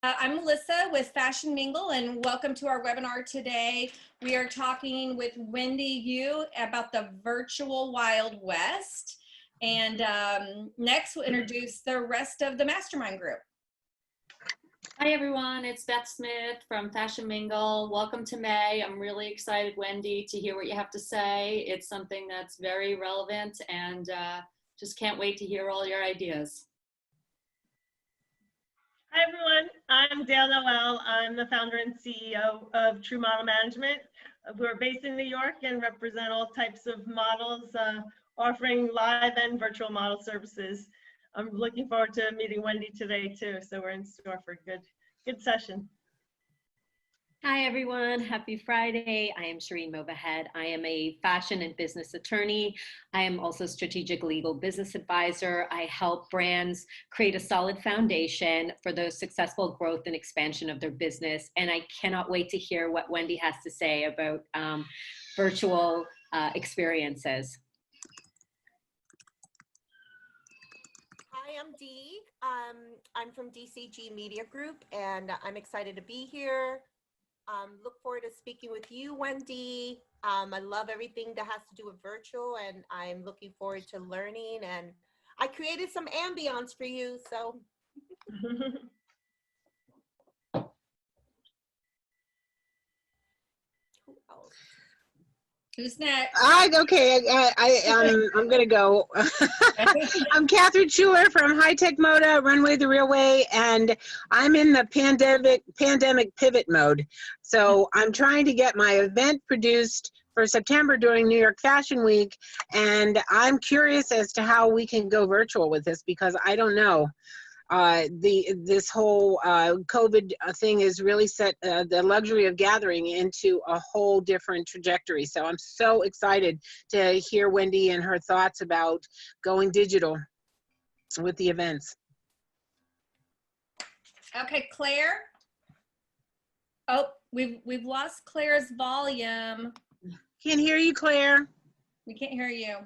I'm Melissa with Fashion Mingle, and welcome to our webinar today. We are talking with Wendy Yu about the virtual Wild West. And next, we'll introduce the rest of the mastermind group. Hi everyone, it's Beth Smith from Fashion Mingle. Welcome to May. I'm really excited, Wendy, to hear what you have to say. It's something that's very relevant, and just can't wait to hear all your ideas. Hi everyone, I'm Noelle. I'm the founder and CEO of True Model Management. We're based in New York and represent all types of models, offering live and virtual model services. I'm looking forward to meeting Wendy today too, so we're in store for a good session. Hi everyone, happy Friday. I am Shirin Movahed. I am a fashion and business attorney. I am also strategic legal business advisor. I help brands create a solid foundation for the successful growth and expansion of their business. And I cannot wait to hear what Wendy has to say about virtual experiences. Hi, I'm Dee. I'm from DCG Media Group, and I'm excited to be here. Look forward to speaking with you, Wendy. I love everything that has to do with virtual, and I'm looking forward to learning. And I created some ambience for you, so. Who else? Who's next? Okay, I'm gonna go. I'm Catherine Schuller from High Tech Moda, Runway the Real Way, and I'm in the pandemic pivot mode. So I'm trying to get my event produced for September during New York Fashion Week, and I'm curious as to how we can go virtual with this because I don't know. This whole COVID thing has really set the luxury of gathering into a whole different trajectory. So I'm so excited to hear Wendy and her thoughts about going digital with the events. Okay, Claire. Oh, we've lost Claire's volume. Can't hear you, Claire. We can't hear you.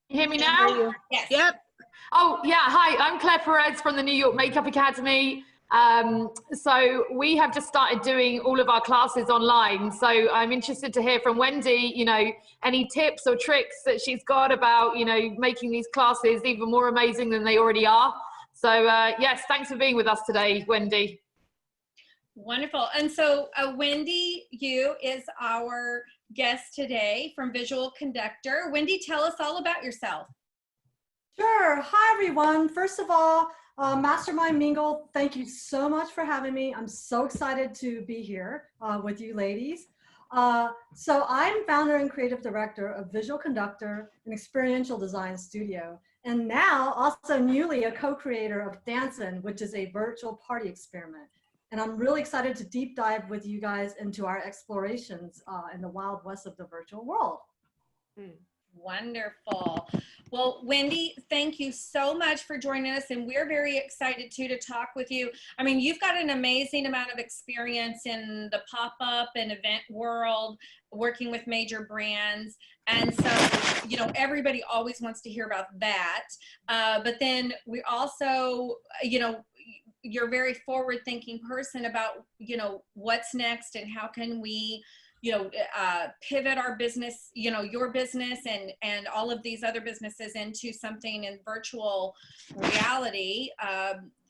You hear me now? Yes. Yep. Oh, yeah. Hi, I'm Claire Perez from the New York Makeup Academy. So we have just started doing all of our classes online. So I'm interested to hear from Wendy, you know, any tips or tricks that she's got about, you know, making these classes even more amazing than they already are. So yes, thanks for being with us today, Wendy. Wonderful. And so Wendy Yu is our guest today from Visual Conductor. Wendy, tell us all about yourself. Sure. Hi, everyone. First of all, Mastermind Mingle, thank you so much for having me. I'm so excited to be here with you ladies. So I'm founder and creative director of Visual Conductor, an experiential design studio, and now also newly a co-creator of Dancin', which is a virtual party experiment. And I'm really excited to deep dive with you guys into our explorations in the Wild West of the virtual world. Wonderful. Well, Wendy, thank you so much for joining us, and we're very excited too to talk with you. I mean, you've got an amazing amount of experience in the pop-up and event world, working with major brands, and so, you know, everybody always wants to hear about that. But then we also, you know, you're a very forward-thinking person about, you know, what's next and how can we, you know, pivot our business, you know, your business and all of these other businesses into something in virtual reality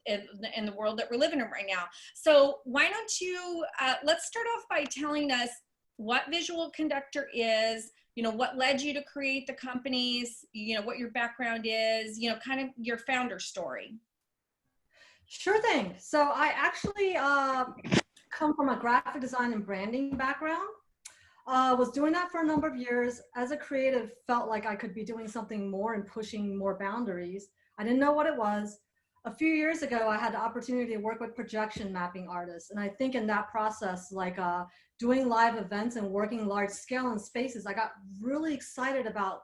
in the world that we're living in right now. So why don't you, let's start off by telling us what Visual Conductor is, you know, what led you to create the companies, you know, what your background is, you know, kind of your founder story. Sure thing. So I actually come from a graphic design and branding background. Was doing that for a number of years. As a creative, felt like I could be doing something more and pushing more boundaries. I didn't know what it was. A few years ago, I had the opportunity to work with projection mapping artists. And I think in that process, like doing live events and working large scale in spaces, I got really excited about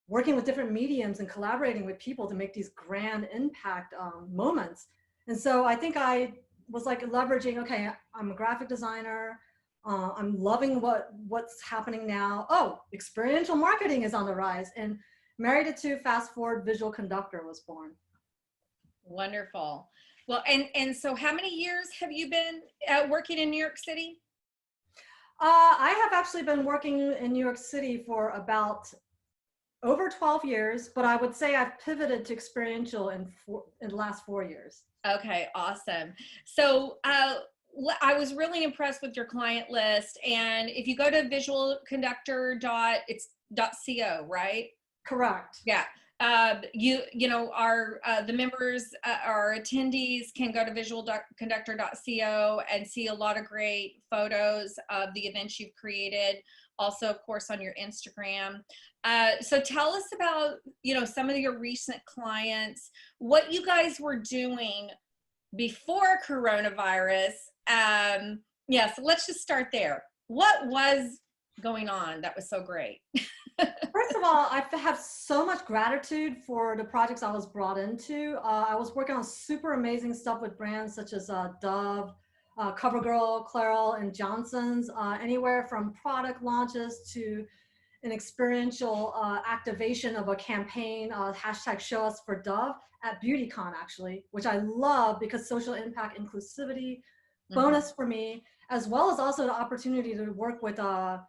working with different mediums and collaborating with people to make these grand impact moments. And so I think I was like leveraging, okay, I'm a graphic designer. I'm loving what's happening now. Oh, experiential marketing is on the rise. And married it to fast forward, Visual Conductor was born. Wonderful. Well, and so how many years have you been working in New York City? I have actually been working in New York City for about over 12 years, but I would say I've pivoted to experiential in the last 4 years. Okay, awesome. So I was really impressed with your client list. And if you go to visualconductor.co, right? Correct. Yeah. You know, our the members, our attendees can go to visualconductor.co and see a lot of great photos of the events you've created. Also, of course, on your Instagram. So tell us about, you know, some of your recent clients, what you guys were doing before coronavirus. Yeah, so let's just start there. What was going on that was so great? First of all, I have so much gratitude for the projects I was brought into. I was working on super amazing stuff with brands such as Dove, CoverGirl, Clairol, and Johnson's, anywhere from product launches to an experiential activation of a campaign, hashtag Show Us for Dove at BeautyCon, actually, which I love because social impact, inclusivity, bonus for me, as well as also the opportunity to work with at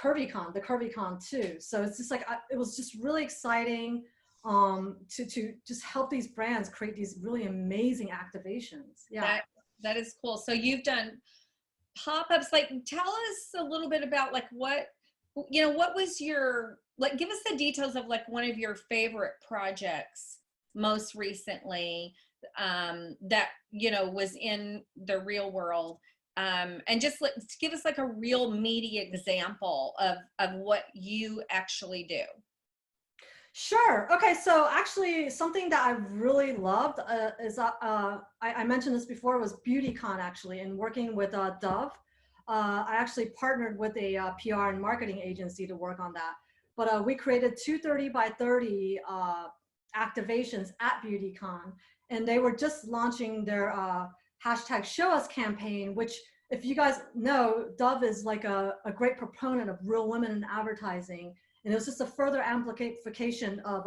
CurvyCon, the CurvyCon too. So it's just like, it was just really exciting to just help these brands create these really amazing activations. Yeah. That is cool. So you've done pop-ups. Like, tell us a little bit about like what, you know, what was your, like, give us the details of like one of your favorite projects most recently that, you know, was in the real world. And just give us like a real meaty example of what you actually do. Sure. Okay. So actually something that I really loved is, I mentioned this before, was BeautyCon actually, and working with Dove. I actually partnered with a PR and marketing agency to work on that. But we created 230 by 30 activations at BeautyCon, and they were just launching their hashtag Show Us campaign, which, if you guys know, Dove is like a great proponent of real women in advertising. And it was just a further amplification of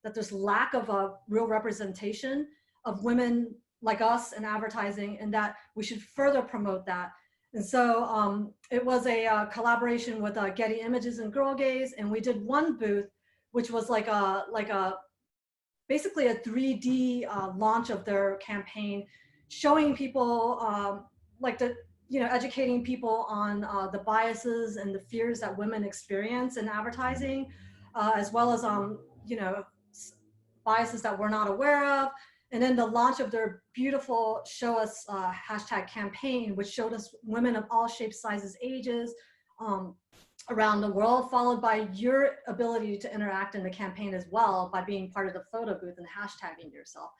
that there's lack of a real representation of women like us in advertising, and that we should further promote that. And so it was a collaboration with Getty Images and Girl Gaze, and we did one booth, which was like a basically a 3D launch of their campaign, showing people educating people on the biases and the fears that women experience in advertising, as well as biases that we're not aware of. And then the launch of their beautiful Show Us hashtag campaign, which showed us women of all shapes, sizes, ages around the world, followed by your ability to interact in the campaign as well by being part of the photo booth and hashtagging yourself.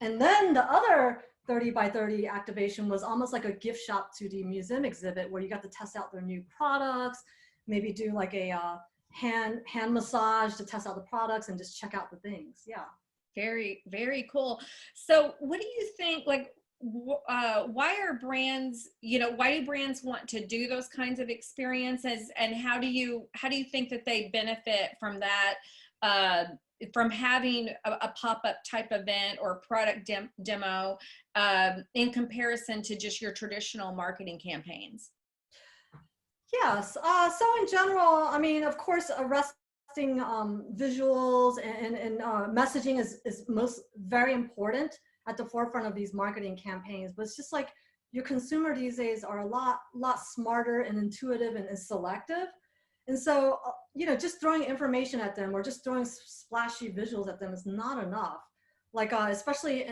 And then the other 30 by 30 activation was almost like a gift shop to the museum exhibit, where you got to test out their new products, maybe do like a hand massage to test out the products and just check out the things. Yeah. Very, very cool. So what do you think, like, why are brands, you know, why do brands want to do those kinds of experiences, and how do you think that they benefit from that, from having a pop-up type event or product demo in comparison to just your traditional marketing campaigns? Yes. So in general, I mean, of course, visuals and messaging is most very important at the forefront of these marketing campaigns. But it's just like your consumer these days are a lot smarter and intuitive and selective. And so, you know, just throwing information at them or just throwing splashy visuals at them is not enough. Like, especially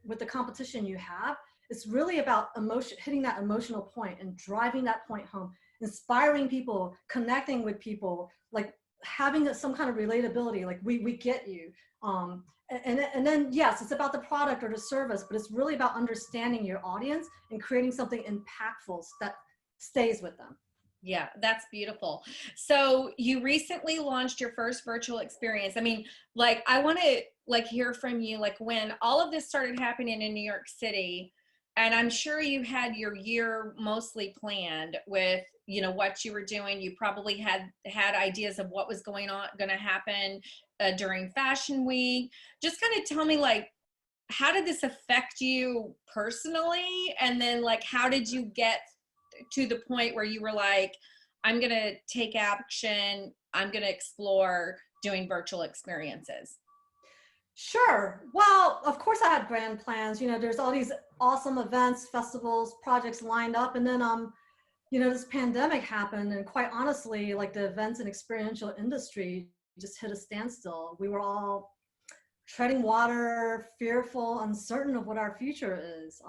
with the competition you have, it's really about emotion, hitting that emotional point and driving that point home, inspiring people, connecting with people, like having some kind of relatability, like we get you. And then, yes, it's about the product or the service, but it's really about understanding your audience and creating something impactful that stays with them. Yeah, that's beautiful. So you recently launched your first virtual experience. I mean, like, I want to like hear from you, like, when all of this started happening in New York City, and I'm sure you had your year mostly planned with, you know, what you were doing. You probably had ideas of what was going to happen during Fashion Week. Just kind of tell me, like, how did this affect you personally? And then like, how did you get to the point where you were like, I'm going to take action, I'm going to explore doing virtual experiences? Sure. Well, of course I had grand plans. You know, there's all these awesome events, festivals, projects lined up. And then, you know, this pandemic happened. And quite honestly, like the events and experiential industry just hit a standstill. We were all treading water, fearful, uncertain of what our future is.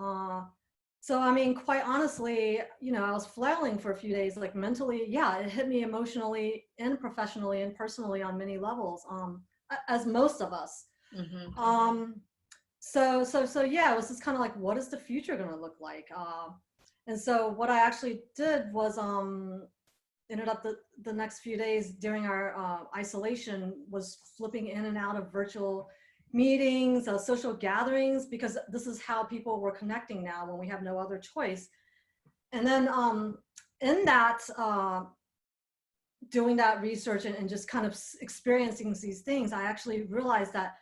So, I mean, quite honestly, you know, I was flailing for a few days, like mentally, yeah, it hit me emotionally and professionally and personally on many levels, as most of us. Mm-hmm. So yeah, it was just kind of like, what is the future going to look like? And so what I actually did was, ended up the next few days during our isolation was flipping in and out of virtual meetings, social gatherings, because this is how people were connecting now when we have no other choice. And then in that, doing that research and just kind of experiencing these things, I actually realized that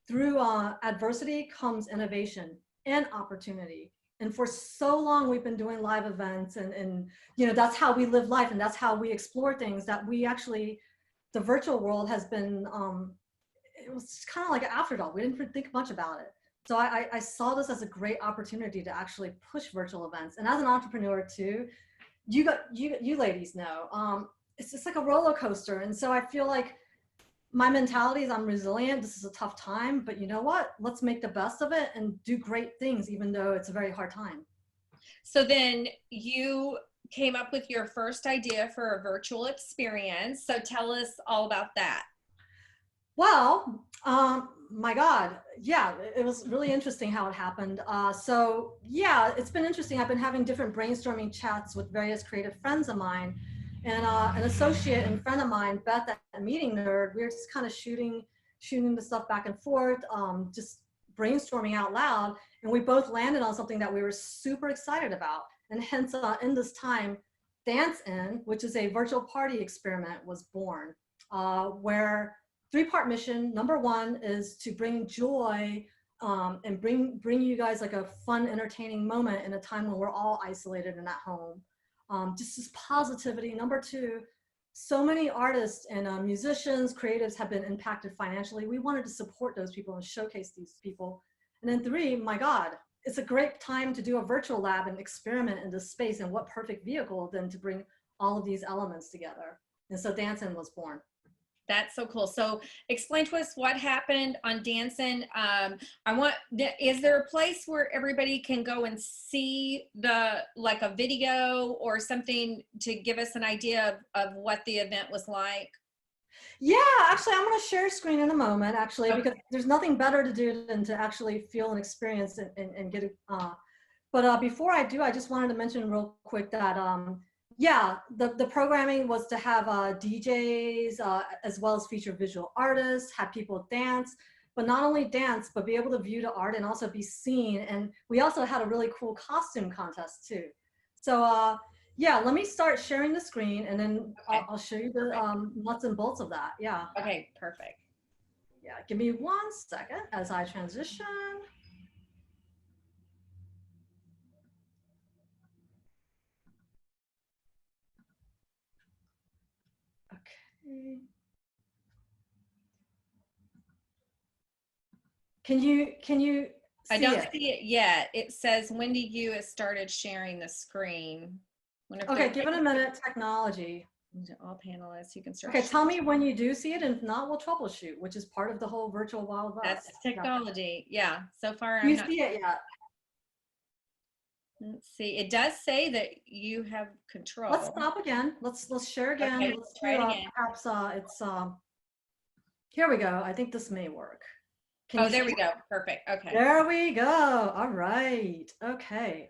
through adversity comes innovation and opportunity. And for so long, we've been doing live events and you know, that's how we live life and that's how we explore things, that we actually, the virtual world has been, it was kind of like an afterthought. We didn't think much about it. So I saw this as a great opportunity to actually push virtual events. And as an entrepreneur too, you ladies know, it's just like a roller coaster. And so I feel like my mentality is I'm resilient. This is a tough time, but you know what? Let's make the best of it and do great things, even though it's a very hard time. So then you came up with your first idea for a virtual experience. So tell us all about that. Well, my God, yeah, it was really interesting how it happened. So yeah, it's been interesting. I've been having different brainstorming chats with various creative friends of mine. And an associate and friend of mine, Beth at Meeting Nerd, we were just kind of shooting the stuff back and forth, just brainstorming out loud. And we both landed on something that we were super excited about. And hence, in this time, Dance In, which is a virtual party experiment, was born, where three-part mission. Number one is to bring joy and bring you guys like a fun, entertaining moment in a time when we're all isolated and at home. Just this positivity. Number two, so many artists and musicians, creatives have been impacted financially. We wanted to support those people and showcase these people. And then three, my God, it's a great time to do a virtual lab and experiment in this space. And what perfect vehicle than to bring all of these elements together. And so Dancin' was born. That's so cool. So explain to us what happened on Dancin'. Is there a place where everybody can go and see like a video or something to give us an idea of what the event was like? Yeah, actually, I'm going to share screen in a moment, actually, because there's nothing better to do than to actually feel and experience and get it. But before I do, I just wanted to mention real quick that yeah, the programming was to have DJs as well as feature visual artists, have people dance, but not only dance, but be able to view the art and also be seen. And we also had a really cool costume contest too. So yeah, let me start sharing the screen and then I'll show you the nuts and bolts of that. Yeah. Okay, perfect. Yeah, give me 1 second as I transition. Okay. Can you see I don't see it yet. It says Wendy Yu has started sharing the screen. Okay, give it a minute. Technology. All panelists, you can start. Okay, tell me when you do see it, and if not, we'll troubleshoot, which is part of the whole virtual Wild West. That's technology. Yeah. So far, Do you see it yet? Let's see. It does say that you have control. Let's stop again. Let's share again. Okay, let's try it again. Perhaps it's here we go. I think this may work. Oh, there we go. Perfect. Okay. There we go. All right. Okay.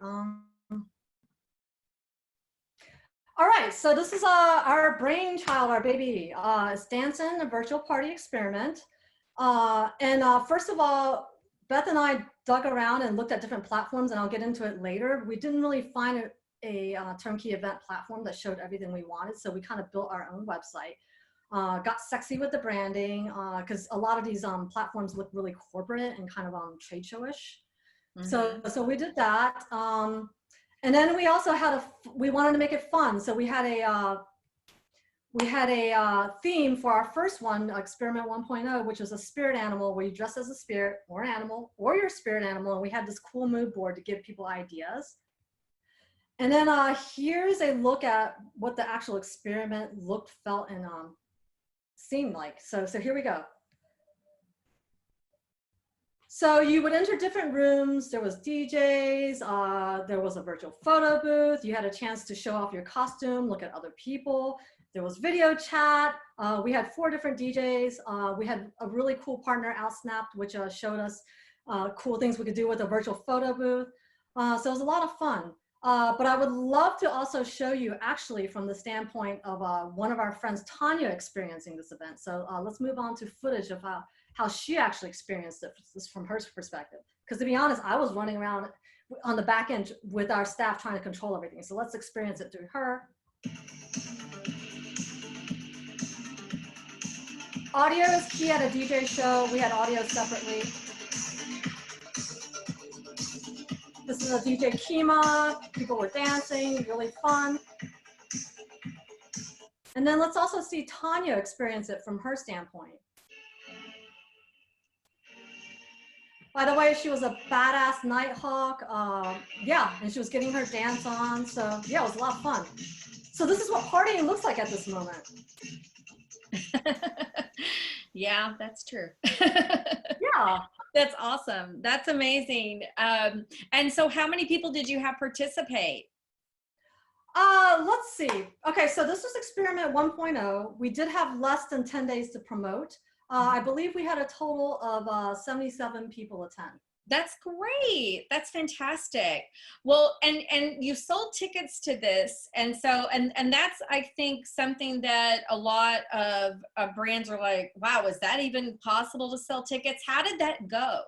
All right, so this is our brainchild, our baby. It's Dancin', a virtual party experiment. First of all, Beth and I dug around and looked at different platforms, and I'll get into it later. We didn't really find a turnkey event platform that showed everything we wanted, so we kind of built our own website. got sexy with the branding, because a lot of these platforms look really corporate and kind of trade showish. So we did that. And then we also had we wanted to make it fun. So we had a theme for our first one, Experiment 1.0, which was a spirit animal where you dress as a spirit or an animal or your spirit animal. And we had this cool mood board to give people ideas. And then here's a look at what the actual experiment looked, felt, and seemed like. So here we go. So you would enter different rooms. There was DJs, there was a virtual photo booth. You had a chance to show off your costume, look at other people. There was video chat. We had 4 different DJs. We had a really cool partner, OutSnapped, which showed us cool things we could do with a virtual photo booth. So it was a lot of fun. But I would love to also show you actually from the standpoint of one of our friends, Tanya, experiencing this event. So let's move on to footage of how she actually experienced it from her perspective. Because to be honest, I was running around on the back end with our staff trying to control everything. So let's experience it through her. Audio is key at a DJ show. We had audio separately. This is a DJ Kima. People were dancing, really fun. And then let's also see Tanya experience it from her standpoint. By the way, she was a badass Nighthawk. Yeah, and she was getting her dance on. So yeah, it was a lot of fun. So this is what partying looks like at this moment. Yeah, that's true. Yeah. That's awesome. That's amazing. And so how many people did you have participate? Let's see. Okay, so this was Experiment 1.0. We did have less than 10 days to promote. I believe we had a total of 77 people attend. That's great. That's fantastic. Well, and you sold tickets to this. And so, and that's, I think, something that a lot of brands are like, wow, is that even possible to sell tickets? How did that go?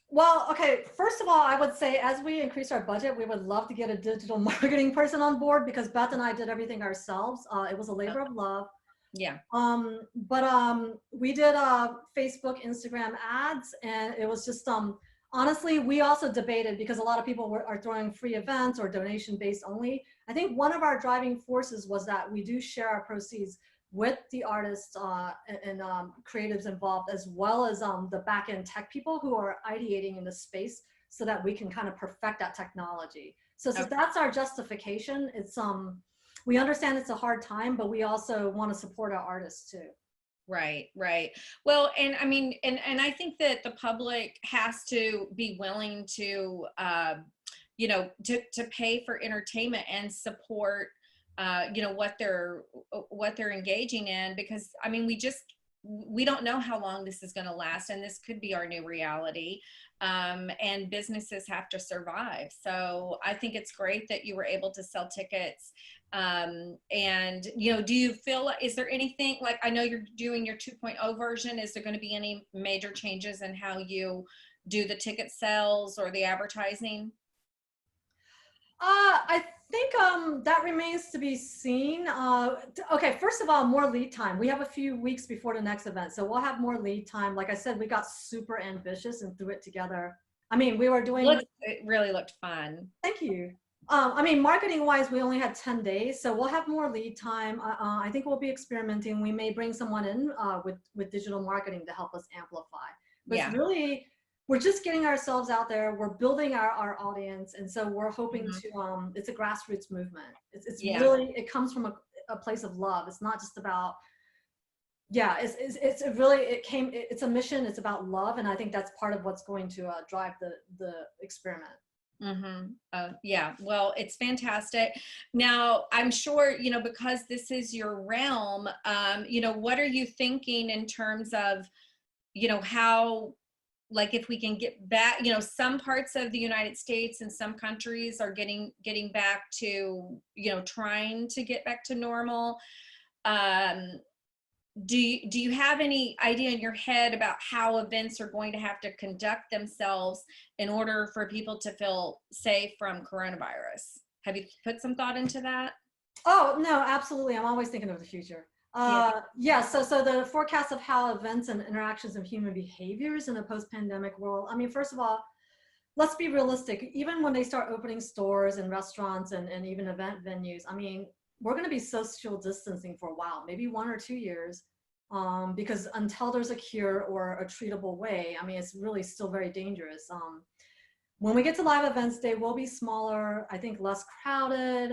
Well, okay, first of all, I would say as we increase our budget, we would love to get a digital marketing person on board because Beth and I did everything ourselves. It was a labor of love. Yeah. We did Facebook, Instagram ads, and it was just honestly, we also debated because a lot of people are throwing free events or donation based only. I think one of our driving forces was that we do share our proceeds with the artists and creatives involved, as well as the back end tech people who are ideating in the space, so that we can kind of perfect that technology. So that's our justification. It's we understand it's a hard time, but we also want to support our artists too. Right, right. Well, and I mean, and I think that the public has to be willing to, you know, to pay for entertainment and support, you know, what they're engaging in, because I mean, we don't know how long this is going to last, and this could be our new reality. And businesses have to survive. So I think it's great that you were able to sell tickets. And, you know, do you feel, is there anything, like, I know you're doing your 2.0 version. Is there going to be any major changes in how you do the ticket sales or the advertising? I think that remains to be seen. Okay, first of all, more lead time. We have a few weeks before the next event, so we'll have more lead time. Like I said, we got super ambitious and threw it together. I mean, we were doing... It really looked fun. Thank you. I mean, marketing wise, we only had 10 days, so we'll have more lead time. I think we'll be experimenting. We may bring someone in with digital marketing to help us amplify. But yeah, it's really, we're just getting ourselves out there. We're building our audience. And so we're hoping to, it's a grassroots movement. It's really, it comes from a place of love. It's not just about, yeah, it's really, it's a mission. It's about love. And I think that's part of what's going to drive the experiment. Yeah, well, it's fantastic. Now, I'm sure, you know, because this is your realm, you know, what are you thinking in terms of, you know, how, like, if we can get back, you know, some parts of the United States and some countries are getting back to, you know, trying to get back to normal. Do you have any idea in your head about how events are going to have to conduct themselves in order for people to feel safe from coronavirus? Have you put some thought into that? Oh, no, absolutely. I'm always thinking of the future. Yeah, so the forecast of how events and interactions of human behaviors in a post-pandemic world. I mean, first of all, let's be realistic. Even when they start opening stores and restaurants and even event venues, I mean, we're going to be social distancing for a while, maybe 1 or 2 years, because until there's a cure or a treatable way, I mean, it's really still very dangerous. When we get to live events, they will be smaller, I think less crowded.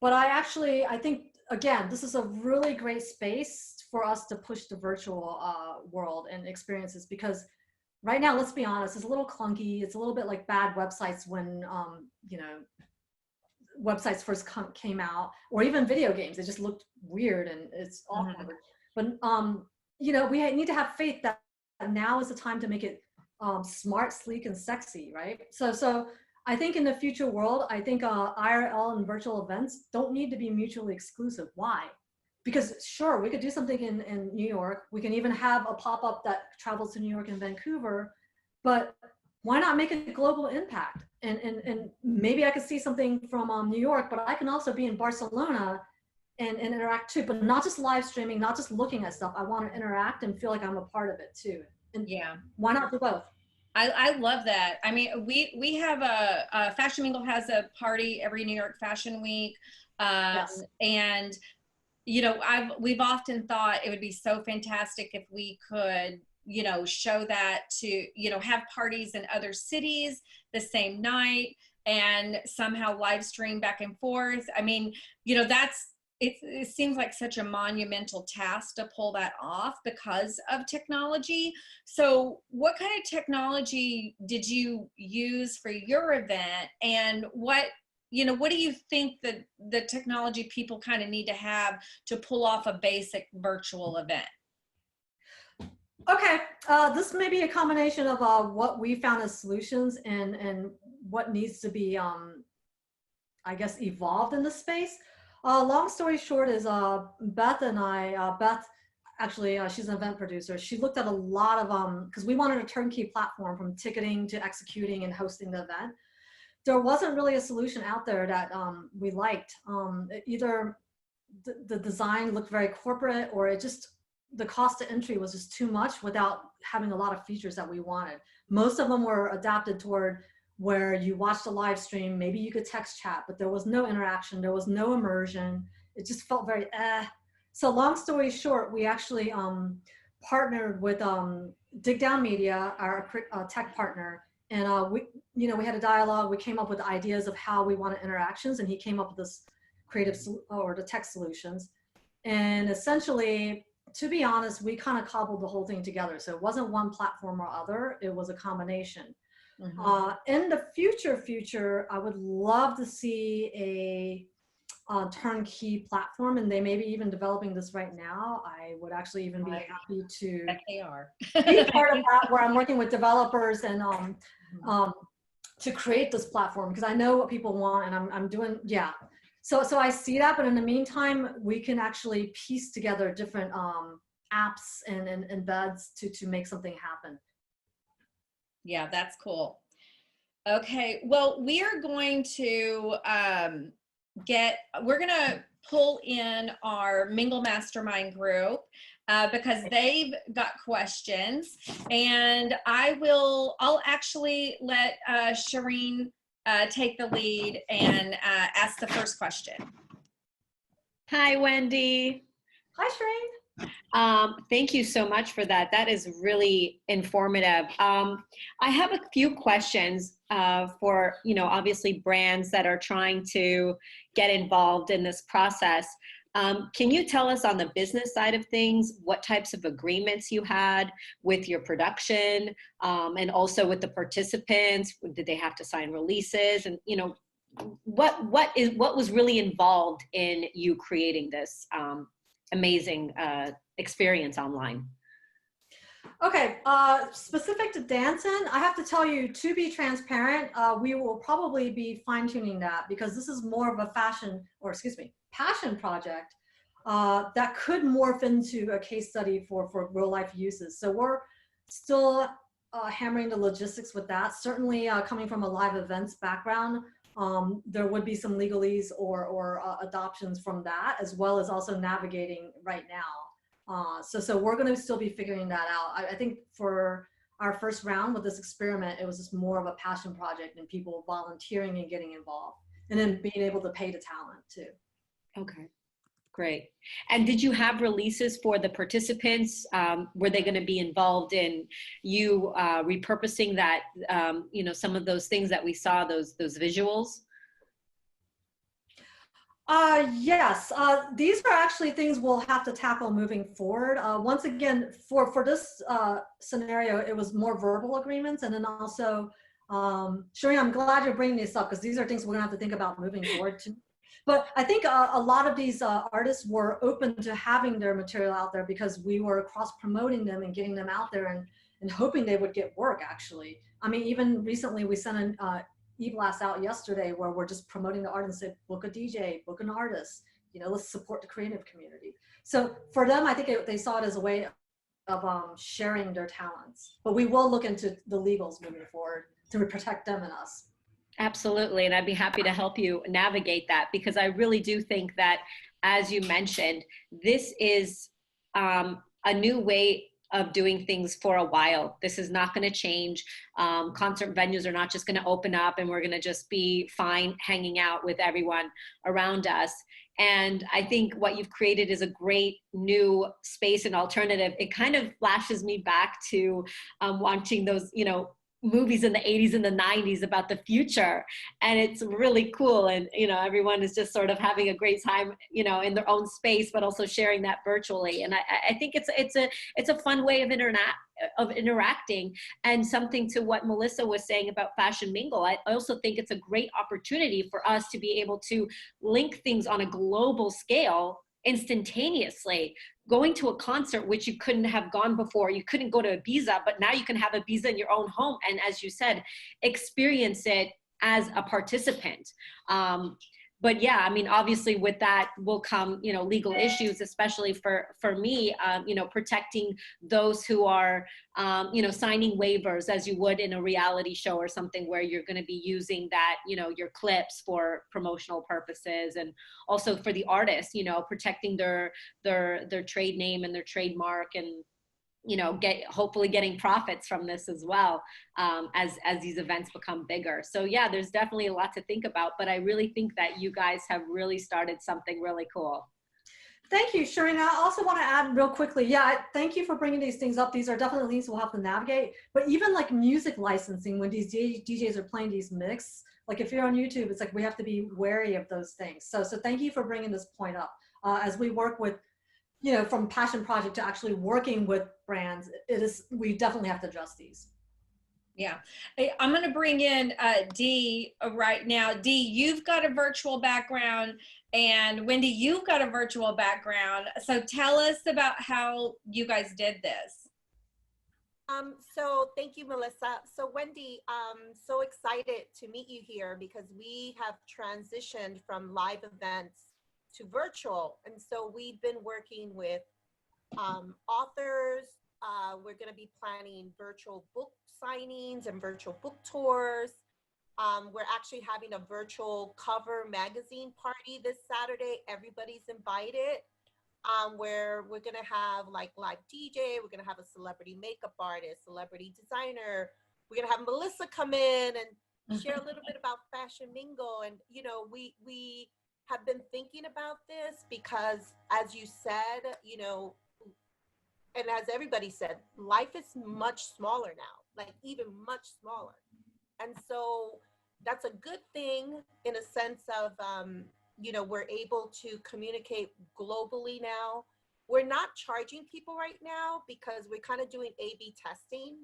But I think, again, this is a really great space for us to push the virtual world and experiences, because right now, let's be honest, it's a little clunky. It's a little bit like bad websites when, websites first came out, or even video games. It just looked weird and it's awkward. But, we need to have faith that now is the time to make it smart, sleek, and sexy, right? So I think in the future world, I think IRL and virtual events don't need to be mutually exclusive. Why? Because sure, we could do something in New York. We can even have a pop-up that travels to New York and Vancouver, but why not make a global impact? And maybe I could see something from New York, but I can also be in Barcelona and interact too, but not just live streaming, not just looking at stuff. I want to interact and feel like I'm a part of it too. And Yeah. why not do both? I love that. I mean, we have a Fashion Mingle has a party every New York Fashion Week. Yes. And, we've often thought it would be so fantastic if we could, show that to, have parties in other cities the same night and somehow live stream back and forth. I mean, it seems like such a monumental task to pull that off because of technology. So what kind of technology did you use for your event, and what do you think that the technology people kind of need to have to pull off a basic virtual event? Okay, this may be a combination of what we found as solutions and what needs to be, I guess, evolved in this space. Long story short is Beth and I, Beth, actually, she's an event producer. She looked at a lot of, because we wanted a turnkey platform from ticketing to executing and hosting the event. There wasn't really a solution out there that we liked. Either the design looked very corporate, or the cost to entry was just too much without having a lot of features that we wanted. Most of them were adapted toward where you watched a live stream, maybe you could text chat, but there was no interaction, there was no immersion. It just felt very So long story short, we actually partnered with Dig Down Media, our tech partner, and we had a dialogue. We came up with ideas of how we wanted interactions, and he came up with this the tech solutions. And essentially, to be honest, we kind of cobbled the whole thing together. So it wasn't one platform or other, it was a combination. In the future, I would love to see a turnkey platform, and they may be even developing this right now. I would actually even be happy to They are. be part of that, where I'm working with developers and to create this platform, because I know what people want, and I'm doing, yeah. So I see that, but in the meantime, we can actually piece together different apps and embeds to make something happen. Yeah, that's cool. Okay, well, we are going to we're gonna pull in our Mingle Mastermind group because they've got questions, and I'll actually let Shirin take the lead and ask the first question. Hi, Wendy. Hi, Shireen. Thank you so much for that. That is really informative. I have a few questions for, obviously brands that are trying to get involved in this process. Can you tell us on the business side of things, what types of agreements you had with your production, and also with the participants? Did they have to sign releases? And, what was really involved in you creating this amazing experience online? Okay, specific to dancing, I have to tell you, to be transparent, we will probably be fine-tuning that, because this is more of a passion project that could morph into a case study for real-life uses. So we're still hammering the logistics with that. Certainly coming from a live events background, there would be some legalese or adoptions from that, as well as also navigating right now. So we're going to still be figuring that out. I think for our first round with this experiment, it was just more of a passion project and people volunteering and getting involved, and then being able to pay the talent too. Okay, great. And did you have releases for the participants? Were they going to be involved in you repurposing that, you know, some of those things that we saw, those visuals? Yes, these are actually things we'll have to tackle moving forward. Once again, for this scenario, it was more verbal agreements, and then also, Shirin, I'm glad you're bringing this up because these are things we're gonna have to think about moving forward too. But I think a lot of these artists were open to having their material out there because we were cross promoting them and getting them out there and hoping they would get work. Actually, I mean, even recently we sent an e-blast out yesterday where we're just promoting the art and said, book a DJ, book an artist, you know, let's support the creative community. So for them, I think they saw it as a way of sharing their talents, but we will look into the legals moving forward to protect them and us. Absolutely, and I'd be happy to help you navigate that, because I really do think that, as you mentioned, this is a new way of doing things for a while. This is not going to change. Concert venues are not just going to open up and we're going to just be fine hanging out with everyone around us. And I think what you've created is a great new space and alternative. It kind of flashes me back to watching those, you know, movies in the 80s and the 90s about the future, and it's really cool. And you know, everyone is just sort of having a great time, you know, in their own space, but also sharing that virtually. And I think it's a fun way of interacting, and something to what Melissa was saying about Fashion Mingle. I also think it's a great opportunity for us to be able to link things on a global scale instantaneously. Going to a concert, which you couldn't have gone before. You couldn't go to Ibiza, but now you can have Ibiza in your own home. And as you said, experience it as a participant. But yeah, I mean, obviously with that will come, you know, legal issues, especially for me, you know, protecting those who are, you know, signing waivers as you would in a reality show or something where you're going to be using that, you know, your clips for promotional purposes, and also for the artists, you know, protecting their trade name and their trademark, and you know, hopefully getting profits from this as well, as these events become bigger. So yeah, there's definitely a lot to think about, but I really think that you guys have really started something really cool. Thank you, Shirin. I also want to add real quickly, yeah, thank you for bringing these things up. These are definitely things we'll have to navigate, but even like music licensing, when these DJs are playing these mix, like if you're on YouTube, it's like we have to be wary of those things. So thank you for bringing this point up. As we work with, you know, from passion project to actually working with brands, we definitely have to address these. Yeah, I'm going to bring in Dee right now. Dee, you've got a virtual background, and Wendy, you've got a virtual background. So tell us about how you guys did this. So thank you, Melissa. So Wendy, so excited to meet you here because we have transitioned from live events to virtual. And so we've been working with authors. We're going to be planning virtual book signings and virtual book tours. We're actually having a virtual cover magazine party this Saturday. Everybody's invited, where we're going to have like live DJ. We're going to have a celebrity makeup artist, celebrity designer. We're going to have Melissa come in and share a little bit about Fashion Mingle. And, you know, we have been thinking about this because, as you said, you know, and as everybody said, life is much smaller now, like even much smaller. And so that's a good thing in a sense of, you know, we're able to communicate globally now. We're not charging people right now because we're kind of doing A/B testing.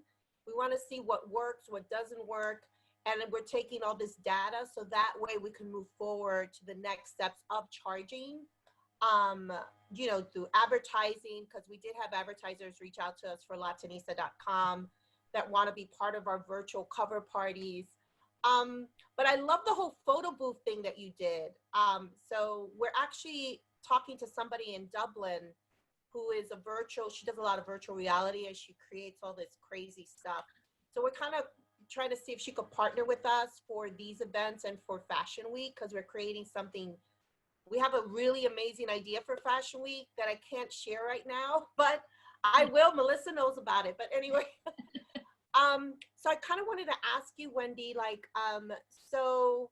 We want to see what works, what doesn't work. And then we're taking all this data so that way we can move forward to the next steps of charging, you know, through advertising, because we did have advertisers reach out to us for Latinista.com that want to be part of our virtual cover parties. But I love the whole photo booth thing that you did. So we're actually talking to somebody in Dublin who is she does a lot of virtual reality and she creates all this crazy stuff. So we're kind of trying to see if she could partner with us for these events and for Fashion Week, because we're creating something. We have a really amazing idea for Fashion Week that I can't share right now, but I will. Melissa knows about it. But anyway, so I kind of wanted to ask you, Wendy, like, so,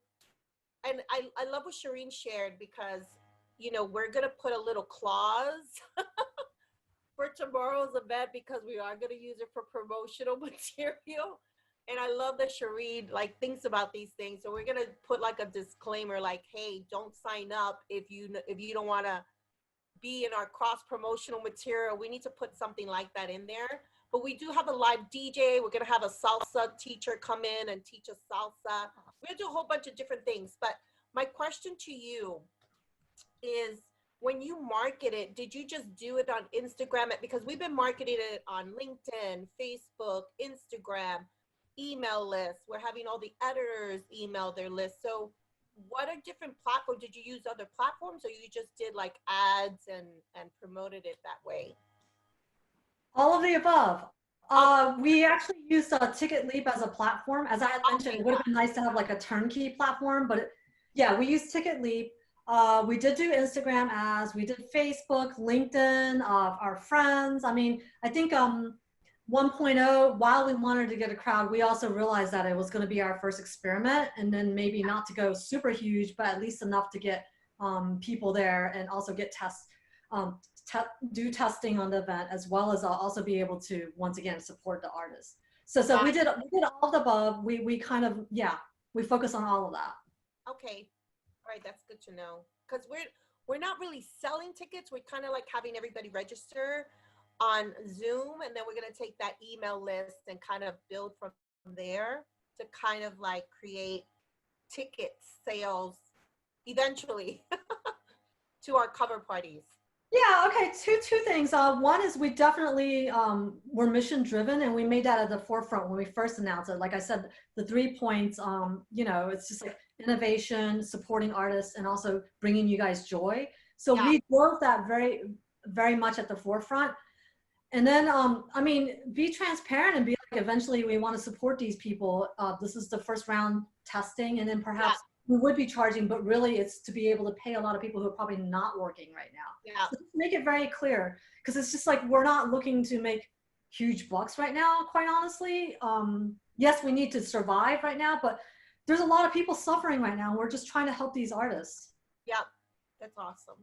and I love what Shirin shared, because, you know, we're going to put a little clause for tomorrow's event, because we are going to use it for promotional material. And I love that Shirin like thinks about these things. So we're going to put like a disclaimer, like, hey, don't sign up if you don't want to be in our cross promotional material. We need to put something like that in there. But we do have a live DJ. We're going to have a salsa teacher come in and teach us salsa. We're going to do a whole bunch of different things. But my question to you is, when you market it, did you just do it on Instagram? Because we've been marketing it on LinkedIn, Facebook, Instagram, email lists. We're having all the editors email their lists. So what are different platforms? Did you use other platforms, or you just did like ads and promoted it that way? All of the above. We actually used Ticket Leap as a platform. As I had mentioned, it would have been nice to have like a turnkey platform, but yeah, we used Ticket Leap. We did do Instagram ads. We did Facebook, LinkedIn, our friends. I mean, I think 1.0, while we wanted to get a crowd, we also realized that it was going to be our first experiment, and then maybe not to go super huge, but at least enough to get people there, and also get do testing on the event, as well as also be able to once again support the artists. So we did all of the above. We kind of, yeah, we focus on all of that. Okay, all right, that's good to know, because we're not really selling tickets. We're kind of like having everybody register on Zoom, and then we're going to take that email list and kind of build from there to kind of like create ticket sales eventually to our cover parties. Yeah, okay, two things. One is we definitely were mission driven, and we made that at the forefront when we first announced it. Like I said, the 3 points, you know, it's just like innovation, supporting artists, and also bringing you guys joy. So yeah, we drove that very, very much at the forefront. And then, I mean, be transparent and be like, eventually we want to support these people. This is the first round testing, and then perhaps we would be charging, but really it's to be able to pay a lot of people who are probably not working right now. Yeah. So make it very clear, because it's just like, we're not looking to make huge bucks right now, quite honestly. Yes, we need to survive right now, but there's a lot of people suffering right now. We're just trying to help these artists. Yep, that's awesome.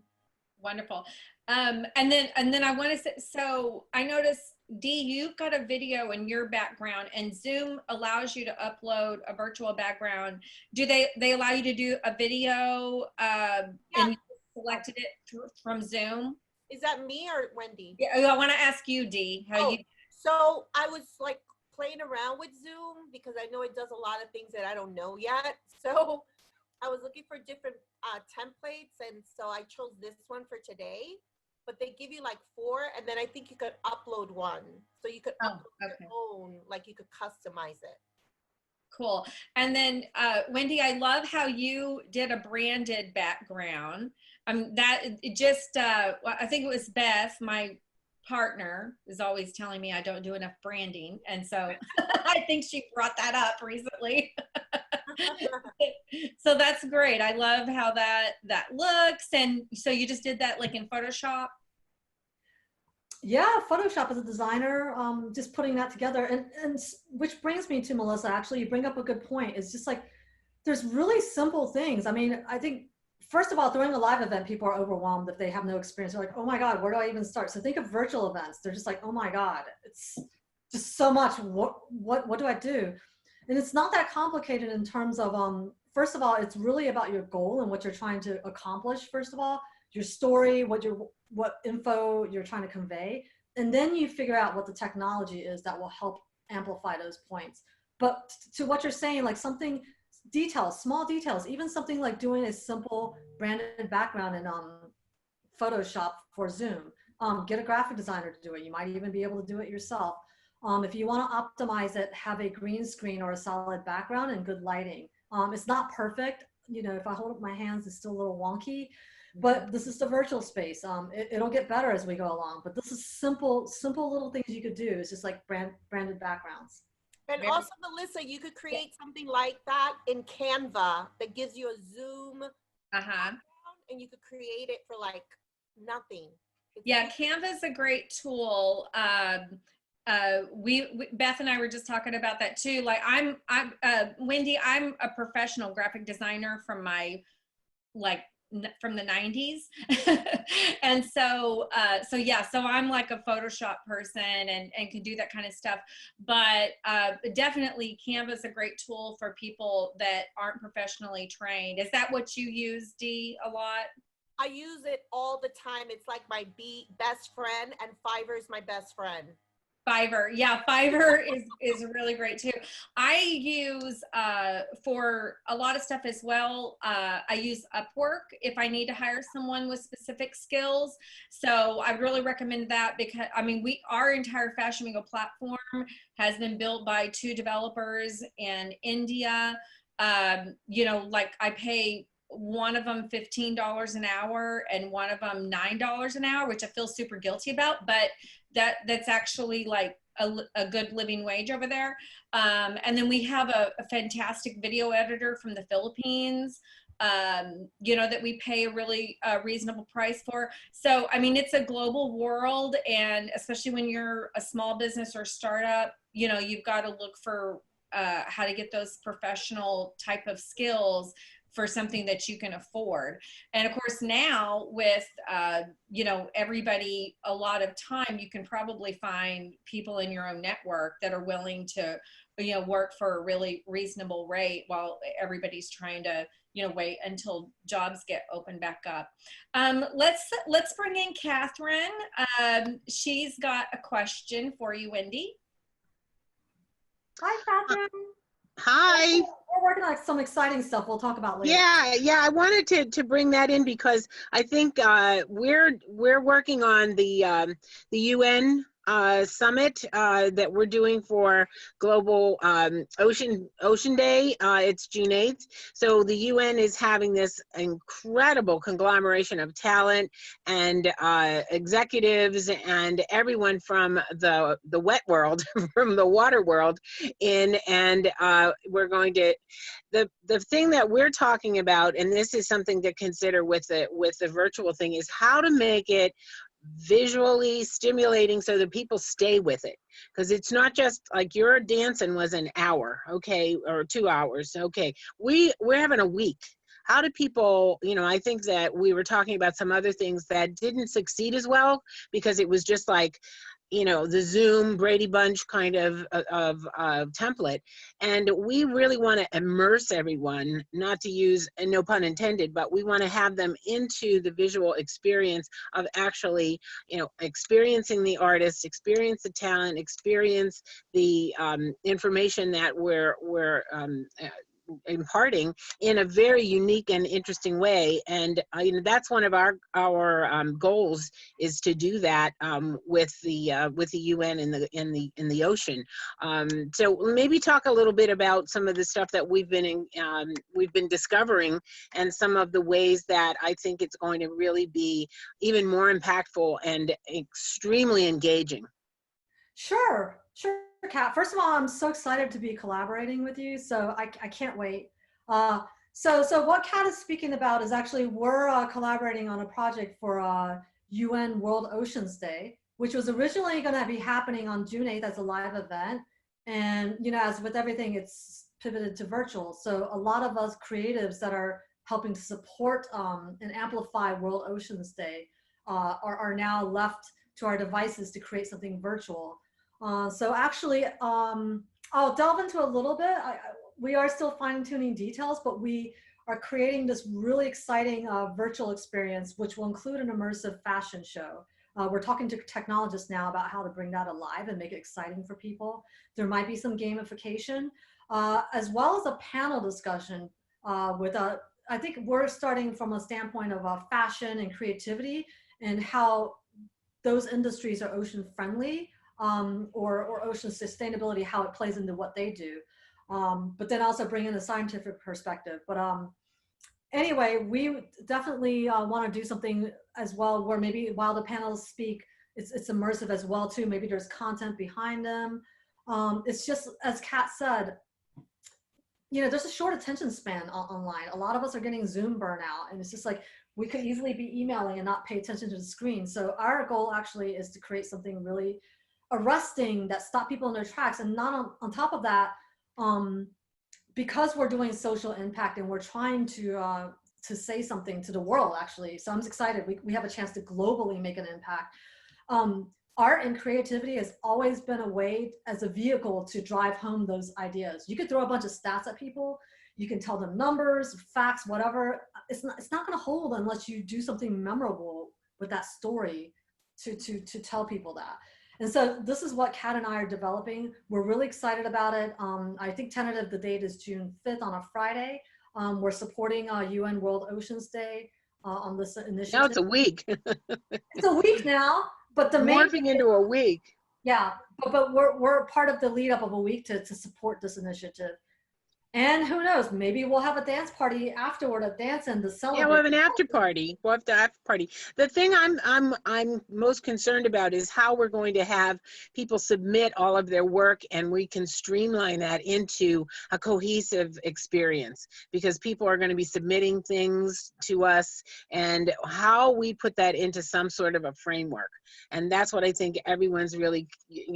Wonderful. And then I want to say, so I noticed, Dee, you've got a video in your background, and Zoom allows you to upload a virtual background. Do they allow you to do a video and you selected it from Zoom? Is that me or Wendy? Yeah, I want to ask you, Dee, how you. So I was like playing around with Zoom, because I know it does a lot of things that I don't know yet. So I was looking for different templates, and so I chose this one for today. But they give you like 4, and then I think you could upload one. So you could upload your own, like you could customize it. Cool. And then Wendy, I love how you did a branded background. That just, I think it was Beth, my partner, is always telling me I don't do enough branding. And so I think she brought that up recently. So that's great. I love how that looks. And so you just did that like in Photoshop? Yeah, Photoshop as a designer, just putting that together. And which brings me to Melissa, actually, you bring up a good point. It's just like, there's really simple things. I mean, I think, first of all, during a live event, people are overwhelmed if they have no experience. They're like, oh my God, where do I even start? So think of virtual events. They're just like, oh my God, it's just so much. What do I do? And it's not that complicated in terms of, first of all, it's really about your goal and what you're trying to accomplish, first of all, your story, what info you're trying to convey. And then you figure out what the technology is that will help amplify those points. But to what you're saying, like something, details, small details, even something like doing a simple branded background in Photoshop for Zoom. Get a graphic designer to do it. You might even be able to do it yourself. If you want to optimize it, have a green screen or a solid background and good lighting. It's not perfect. You know, if I hold up my hands, it's still a little wonky, but this is the virtual space. It'll get better as we go along, but this is simple little things you could do. It's just like branded backgrounds. And also, Melissa, you could create something like that in Canva that gives you a Zoom background, and you could create it for like nothing. Yeah, Canva is a great tool. We Beth and I were just talking about that too. Like I'm Wendy, I'm a professional graphic designer from my from the 90s. And so I'm like a Photoshop person and can do that kind of stuff. But definitely Canva is a great tool for people that aren't professionally trained. Is that what you use, Dee, a lot? I use it all the time. It's like my best friend, and Fiverr is my best friend. Fiverr, yeah, Fiverr is really great too. I use for a lot of stuff as well. I use Upwork if I need to hire someone with specific skills. So I really recommend that because I mean our entire Fashion Mingle platform has been built by 2 developers in India. You know, like I pay one of them $15 an hour and one of them $9 an hour, which I feel super guilty about, but that's actually like a good living wage over there. And then we have a fantastic video editor from the Philippines, you know, that we pay a really reasonable price for. So, I mean, it's a global world, and especially when you're a small business or startup, you know, you've got to look for how to get those professional type of skills for something that you can afford. And of course now with, you know, everybody, a lot of time, you can probably find people in your own network that are willing to, you know, work for a really reasonable rate while everybody's trying to, you know, wait until jobs get opened back up. Let's bring in Catherine. She's got a question for you, Wendy. Hi, Catherine. Hi. We're working on some exciting stuff we'll talk about later. Yeah, I wanted to bring that in because I think we're working on the UN summit that we're doing for Global Ocean Day. It's June 8th. So the UN is having this incredible conglomeration of talent and executives and everyone from the wet world, from the water world in, and we're going to, the thing that we're talking about, and this is something to consider with the virtual thing, is how to make it visually stimulating so that people stay with it, because it's not just like your dancing was an hour, okay, or 2 hours, okay, we're having a week. How do people, you know, I think that we were talking about some other things that didn't succeed as well because it was just like, you know, the Zoom Brady Bunch kind of template. And we really want to immerse everyone, not to use, and no pun intended, but we want to have them into the visual experience of actually, you know, experiencing the artist, experience the talent, experience the information that we're imparting in a very unique and interesting way. And you know, that's one of our goals, is to do that with the UN in the ocean. So maybe talk a little bit about some of the stuff that we've been discovering and some of the ways that I think it's going to really be even more impactful and extremely engaging. Sure, Kat. First of all, I'm so excited to be collaborating with you. So I can't wait. So what Kat is speaking about is actually we're collaborating on a project for UN World Oceans Day, which was originally going to be happening on June 8th as a live event. And, you know, as with everything, it's pivoted to virtual. So a lot of us creatives that are helping to support and amplify World Oceans Day are now left to our devices to create something virtual. So actually, I'll delve into a little bit. We are still fine-tuning details, but we are creating this really exciting virtual experience, which will include an immersive fashion show. We're talking to technologists now about how to bring that alive and make it exciting for people. There might be some gamification, as well as a panel discussion with, I think we're starting from a standpoint of fashion and creativity and how those industries are ocean friendly. Or ocean sustainability, how it plays into what they do. But then also bring in a scientific perspective. But anyway, we definitely want to do something as well where maybe while the panels speak, it's immersive as well too. Maybe there's content behind them. It's just, as Kat said, you know, there's a short attention span online. A lot of us are getting Zoom burnout, and it's just like, we could easily be emailing and not pay attention to the screen. So our goal actually is to create something really arresting that stop people in their tracks. And not on top of that, because we're doing social impact and we're trying to say something to the world, actually. So I'm excited. We have a chance to globally make an impact. Art and creativity has always been a way as a vehicle to drive home those ideas. You could throw a bunch of stats at people. You can tell them numbers, facts, whatever. It's not going to hold unless you do something memorable with that story to tell people that. And so this is what Kat and I are developing. We're really excited about it. I think tentative the date is June 5th on a Friday. We're supporting UN World Oceans Day on this initiative. Now it's a week. It's a week now, but the morphing into a week. Yeah, but we're part of the lead up of a week to support this initiative. And who knows, maybe we'll have a dance party afterward, a dance and the celebrate. Yeah, we'll have an after party. We'll have the after party. The thing I'm most concerned about is how we're going to have people submit all of their work, and we can streamline that into a cohesive experience, because people are going to be submitting things to us, and how we put that into some sort of a framework. And that's what I think everyone's really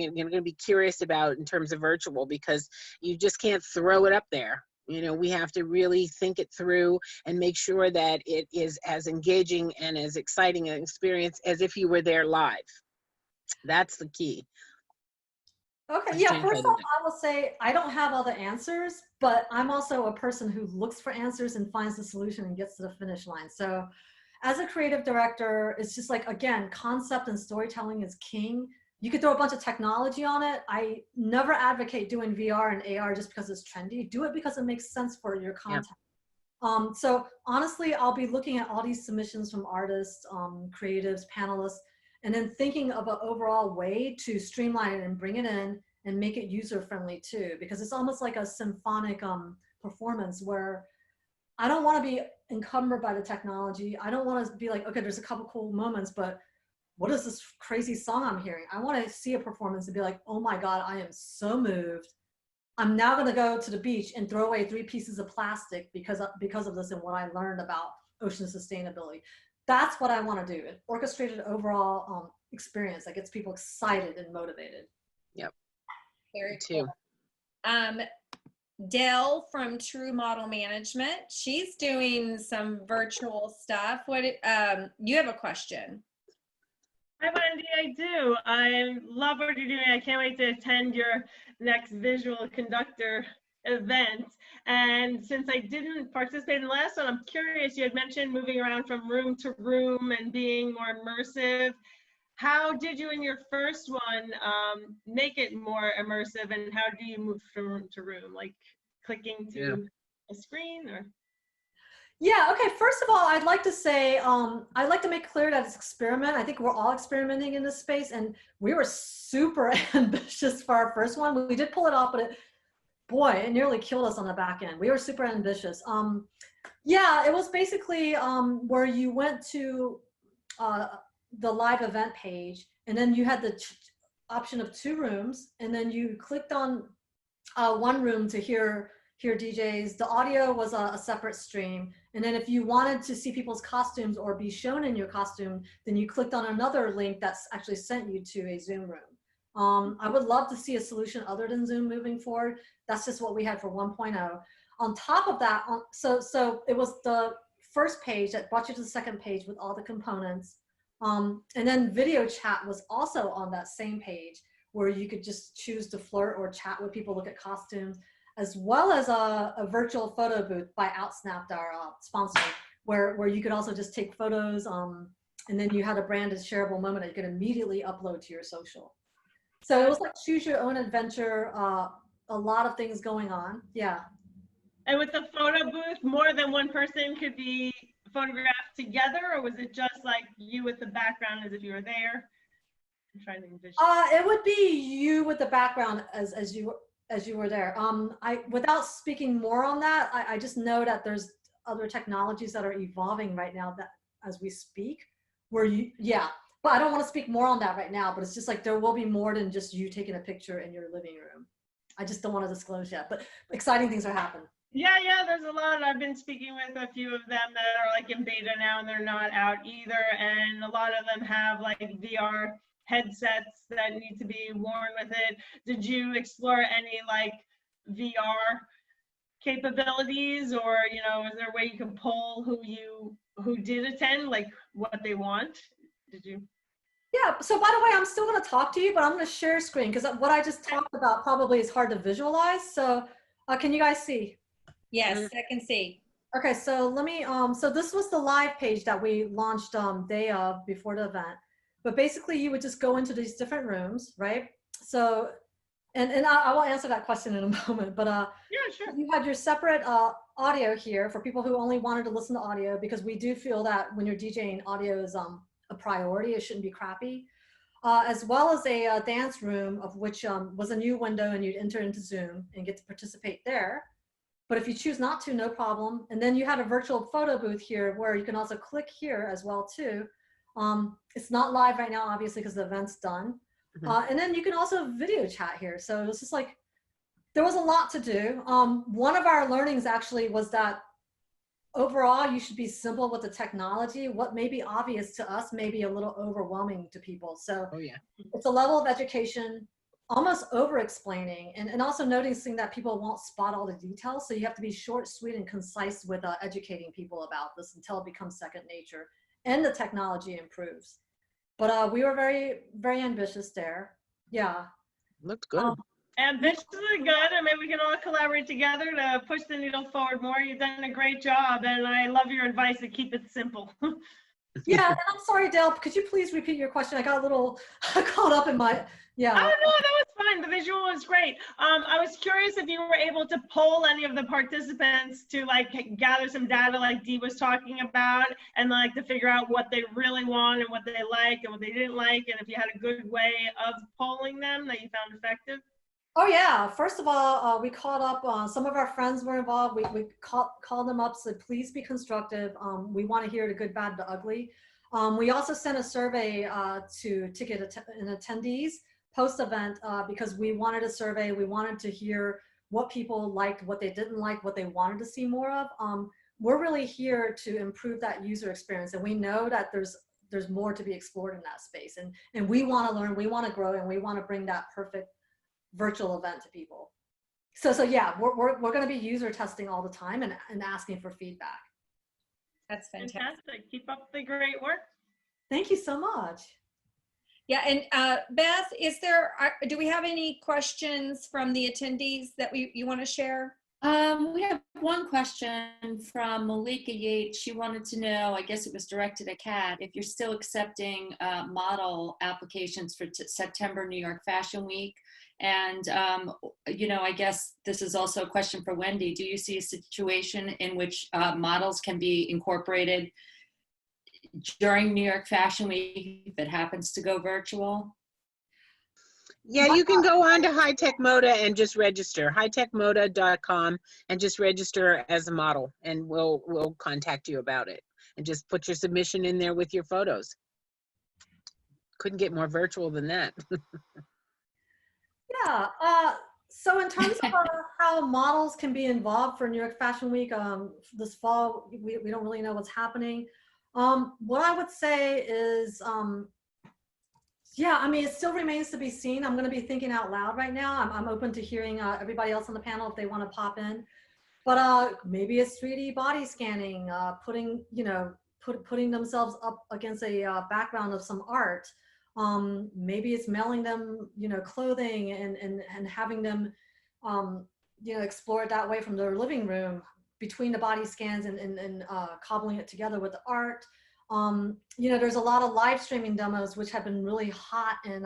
going to be curious about in terms of virtual, because you just can't throw it up there. You know, we have to really think it through and make sure that it is as engaging and as exciting an experience as if you were there live. That's the key. Okay, yeah, first off, I will say I don't have all the answers, but I'm also a person who looks for answers and finds the solution and gets to the finish line. So as a creative director, it's just like, again, concept and storytelling is king. You could throw a bunch of technology on it. I never advocate doing VR and AR just because it's trendy. Do it because it makes sense for your content. Yeah. So honestly, I'll be looking at all these submissions from artists, creatives, panelists, and then thinking of an overall way to streamline it and bring it in and make it user-friendly too, because it's almost like a symphonic performance where I don't want to be encumbered by the technology. I don't want to be like, okay, there's a couple cool moments, but what is this crazy song I'm hearing? I want to see a performance and be like, oh my God, I am so moved. I'm now going to go to the beach and throw away 3 pieces of plastic because of this and what I learned about ocean sustainability. That's what I want to do. An orchestrated overall experience that gets people excited and motivated. Yep. Very cool. Dell from True Model Management, she's doing some virtual stuff. What you have a question? Hi, Wendy, I do. I love what you're doing. I can't wait to attend your next visual conductor event. And since I didn't participate in the last one, I'm curious, you had mentioned moving around from room to room and being more immersive. How did you in your first one make it more immersive, and how do you move from room to room? Like clicking to a screen or? Yeah, okay, first of all, I'd like to say, I'd like to make clear that it's experiment. I think we're all experimenting in this space, and we were super ambitious for our first one. We did pull it off, but it nearly killed us on the back end. We were super ambitious. Yeah, it was basically where you went to the live event page, and then you had the option of 2 rooms, and then you clicked on one room to hear DJs. The audio was a separate stream. And then if you wanted to see people's costumes or be shown in your costume, then you clicked on another link that's actually sent you to a Zoom room. I would love to see a solution other than Zoom moving forward. That's just what we had for 1.0. On top of that, so it was the first page that brought you to the second page with all the components. And then video chat was also on that same page where you could just choose to flirt or chat with people, look at costumes, as well as a virtual photo booth by Outsnapped, our sponsor, where you could also just take photos, and then you had a branded shareable moment that you could immediately upload to your social. So it was like choose your own adventure, a lot of things going on, yeah. And with the photo booth, more than one person could be photographed together, or was it just like you with the background as if you were there? I'm trying to envision. It would be you with the background as you were there. Without speaking more on that, I just know that there's other technologies that are evolving right now that as we speak, where But I don't want to speak more on that right now, but it's just like there will be more than just you taking a picture in your living room. I just don't want to disclose yet, but exciting things are happening. Yeah, there's a lot. I've been speaking with a few of them that are like in beta now and they're not out either. And a lot of them have like VR headsets that need to be worn with it. Did you explore any like VR capabilities, or, you know, is there a way you can poll who did attend, like what they want? Did you? Yeah, so by the way, I'm still going to talk to you, but I'm going to share screen because what I just talked about probably is hard to visualize. So can you guys see? Yes, I can see. Okay, so let me, so this was the live page that we launched day of before the event. But basically you would just go into these different rooms, right? So, and I will answer that question in a moment, but yeah, sure. You had your separate audio here for people who only wanted to listen to audio, because we do feel that when you're DJing, audio is a priority. It shouldn't be crappy. As well as a dance room, of which was a new window, and you'd enter into Zoom and get to participate there. But if you choose not to, no problem. And then you had a virtual photo booth here where you can also click here as well too. It's not live right now, obviously, because the event's done. And then you can also video chat here. So it's just like, there was a lot to do. One of our learnings actually was that overall, you should be simple with the technology. What may be obvious to us may be a little overwhelming to people. So it's a level of education, almost over explaining, and also noticing that people won't spot all the details. So you have to be short, sweet, and concise with educating people about this until it becomes second nature and the technology improves. But we were very, very ambitious there. Yeah. Looked good. Ambitiously good. I mean, we can all collaborate together to push the needle forward more. You've done a great job, and I love your advice to keep it simple. Yeah, and I'm sorry, Dale, could you please repeat your question? I got a little caught up in my, yeah. Oh, no, that was fine. The visual was great. I was curious if you were able to poll any of the participants to like gather some data like Dee was talking about, and like to figure out what they really want and what they like and what they didn't like, and if you had a good way of polling them that you found effective. Oh yeah, first of all, we called up, some of our friends were involved. We called them up, said, please be constructive. We want to hear the good, bad, the ugly. We also sent a survey to ticket and attendees post-event because we wanted a survey. We wanted to hear what people liked, what they didn't like, what they wanted to see more of. We're really here to improve that user experience, and we know that there's more to be explored in that space. And we want to learn, we want to grow, and we want to bring that perfect virtual event to people. So yeah, we're going to be user testing all the time and asking for feedback. That's fantastic. Fantastic. Keep up the great work. Thank you so much. Yeah, and Beth, do we have any questions from the attendees that you want to share? We have one question from Malika Yates. She wanted to know, I guess it was directed at Kat, if you're still accepting model applications for September New York Fashion Week. And, you know, I guess this is also a question for Wendy. Do you see a situation in which models can be incorporated during New York Fashion Week if it happens to go virtual? Yeah, you can go on to High Tech Moda and just register, hightechmoda.com, and just register as a model, and we'll contact you about it. And just put your submission in there with your photos. Couldn't get more virtual than that. Yeah, so in terms of how models can be involved for New York Fashion Week this fall, we don't really know what's happening. What I would say is, yeah, I mean, it still remains to be seen. I'm going to be thinking out loud right now. I'm open to hearing everybody else on the panel if they want to pop in. But maybe it's 3D body scanning, putting themselves up against a background of some art. Maybe it's mailing them, clothing and having them, explore it that way from their living room between the body scans and cobbling it together with the art. There's a lot of live streaming demos which have been really hot in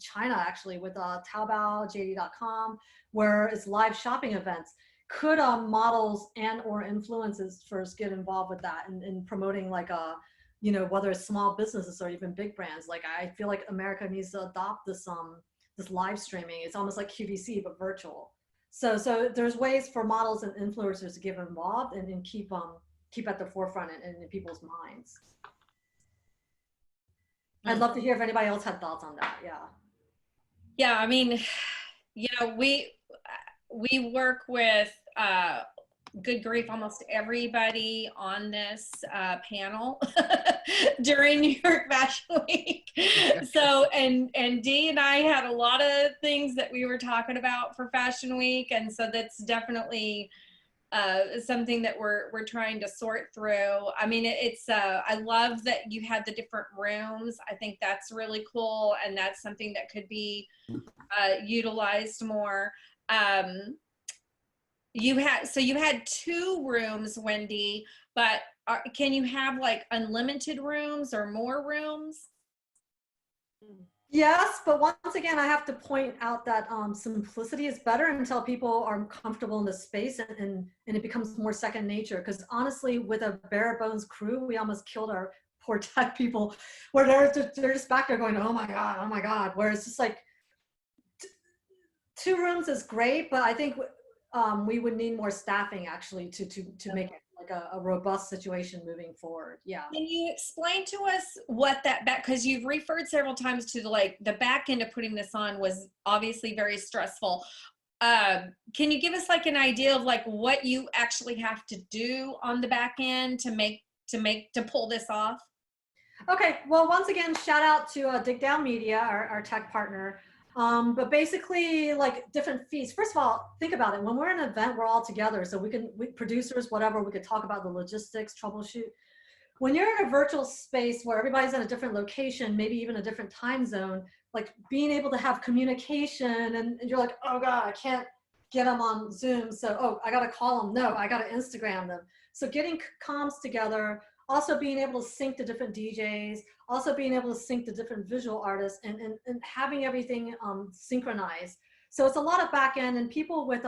China, actually, with Taobao, JD.com, where it's live shopping events. Could models and or influencers first get involved with that and promoting like whether it's small businesses or even big brands? Like, I feel like America needs to adopt this live streaming. It's almost like QVC but virtual. So there's ways for models and influencers to get involved and keep at the forefront in people's minds. I'd love to hear if anybody else had thoughts on that. Yeah. Yeah, I mean, we work with good grief, almost everybody on this panel during New York Fashion Week. So, and Dee and I had a lot of things that we were talking about for Fashion Week, and so that's definitely something that we're trying to sort through. I mean, it's I love that you had the different rooms. I think that's really cool, and that's something that could be utilized more. You had 2 rooms, Wendy, but can you have like unlimited rooms or more rooms? Yes, but once again, I have to point out that simplicity is better until people are comfortable in the space, and it becomes more second nature. Because honestly, with a bare bones crew, we almost killed our poor tech people, where they're just back there going, oh my God. Where it's just like 2 rooms is great, but I think we would need more staffing actually to make it like a robust situation moving forward. Yeah. Can you explain to us what that because you've referred several times to the back end of putting this on was obviously very stressful. Can you give us like an idea of like what you actually have to do on the back end to pull this off? Okay. Well, once again, shout out to Dig Down Media, our tech partner. But basically, like different fees. First of all, think about it. When we're in an event, we're all together. So we producers, whatever, we could talk about the logistics, troubleshoot. When you're in a virtual space where everybody's in a different location, maybe even a different time zone, like being able to have communication and you're like, oh God, I can't get them on Zoom. So, oh, I got to call them. No, I got to Instagram them. So getting comms together, also being able to sync to different DJs, also being able to sync to different visual artists and having everything synchronized. So it's a lot of back end, and people with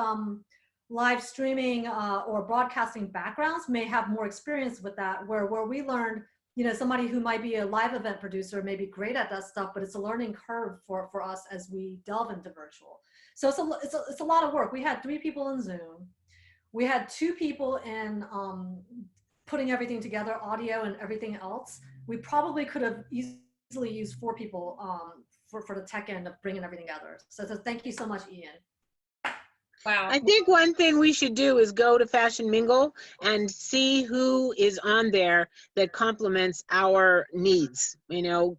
live streaming or broadcasting backgrounds may have more experience with that, where we learned, somebody who might be a live event producer may be great at that stuff, but it's a learning curve for us as we delve into virtual. So it's a lot of work. We had 3 people in Zoom. We had 2 people in putting everything together, audio and everything else. We probably could have easily used 4 people for the tech end of bringing everything together. So thank you so much, Ian. Wow. I think one thing we should do is go to Fashion Mingle and see who is on there that complements our needs. Go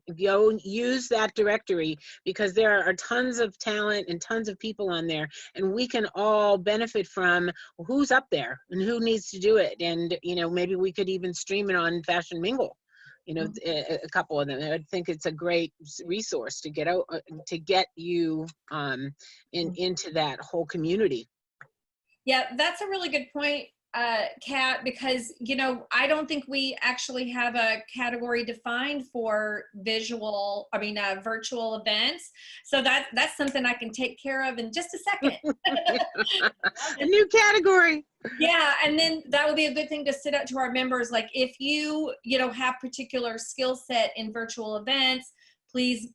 use that directory, because there are tons of talent and tons of people on there, and we can all benefit from who's up there and who needs to do it. And, maybe we could even stream it on Fashion Mingle. A couple of them. I think it's a great resource to get out, to get you into that whole community. Yeah, that's a really good point, Kat, because, I don't think we actually have a category defined for virtual events. So that's something I can take care of in just a second. A new category. Yeah, and then that would be a good thing to sit out to our members. Like if you, have particular skill set in virtual events, please,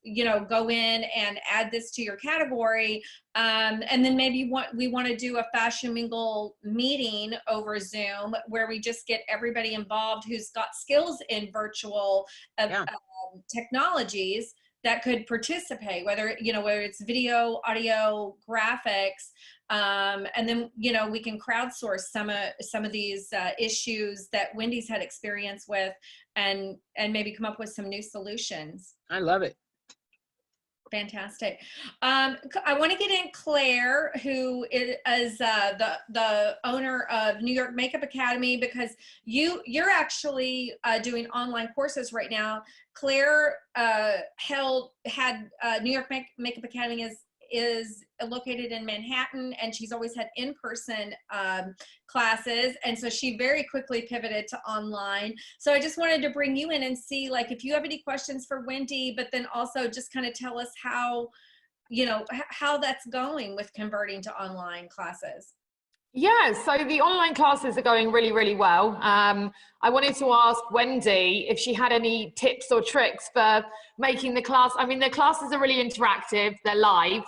go in and add this to your category. And then maybe we want to do a Fashion Mingle meeting over Zoom where we just get everybody involved who's got skills in virtual technologies that could participate, whether it's video, audio, graphics. And then, we can crowdsource some of these issues that Wendy's had experience with and maybe come up with some new solutions. I love it. Fantastic. I want to get in Claire, who is the owner of New York Makeup Academy, because you're actually doing online courses right now. Claire had New York Makeup Academy is located in Manhattan, and she's always had in-person classes, and so she very quickly pivoted to online. So I just wanted to bring you in and see, like, if you have any questions for Wendy, but then also just kind of tell us how that's going with converting to online classes. Yeah, so the online classes are going really, really well. I wanted to ask Wendy if she had any tips or tricks for making the class. I mean, the classes are really interactive, they're live.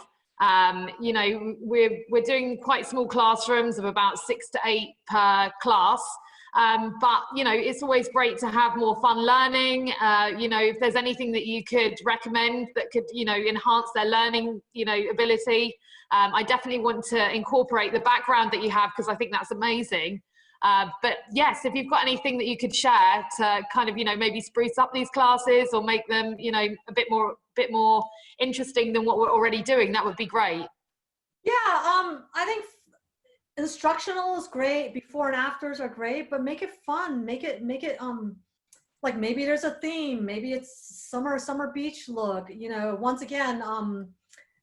We're doing quite small classrooms of about 6 to 8 per class. But, you know, it's always great to have more fun learning. You know, if there's anything that you could recommend that could, you know, enhance their learning, you know, ability, I definitely want to incorporate the background that you have, because I think that's amazing. But yes, if you've got anything that you could share to kind of, you know, maybe spruce up these classes or make them, you know, a bit more interesting than what we're already doing, that would be great. Yeah, I think instructional is great. Before and afters are great, but make it fun. Make it like maybe there's a theme. Maybe it's summer beach look. You know, once again,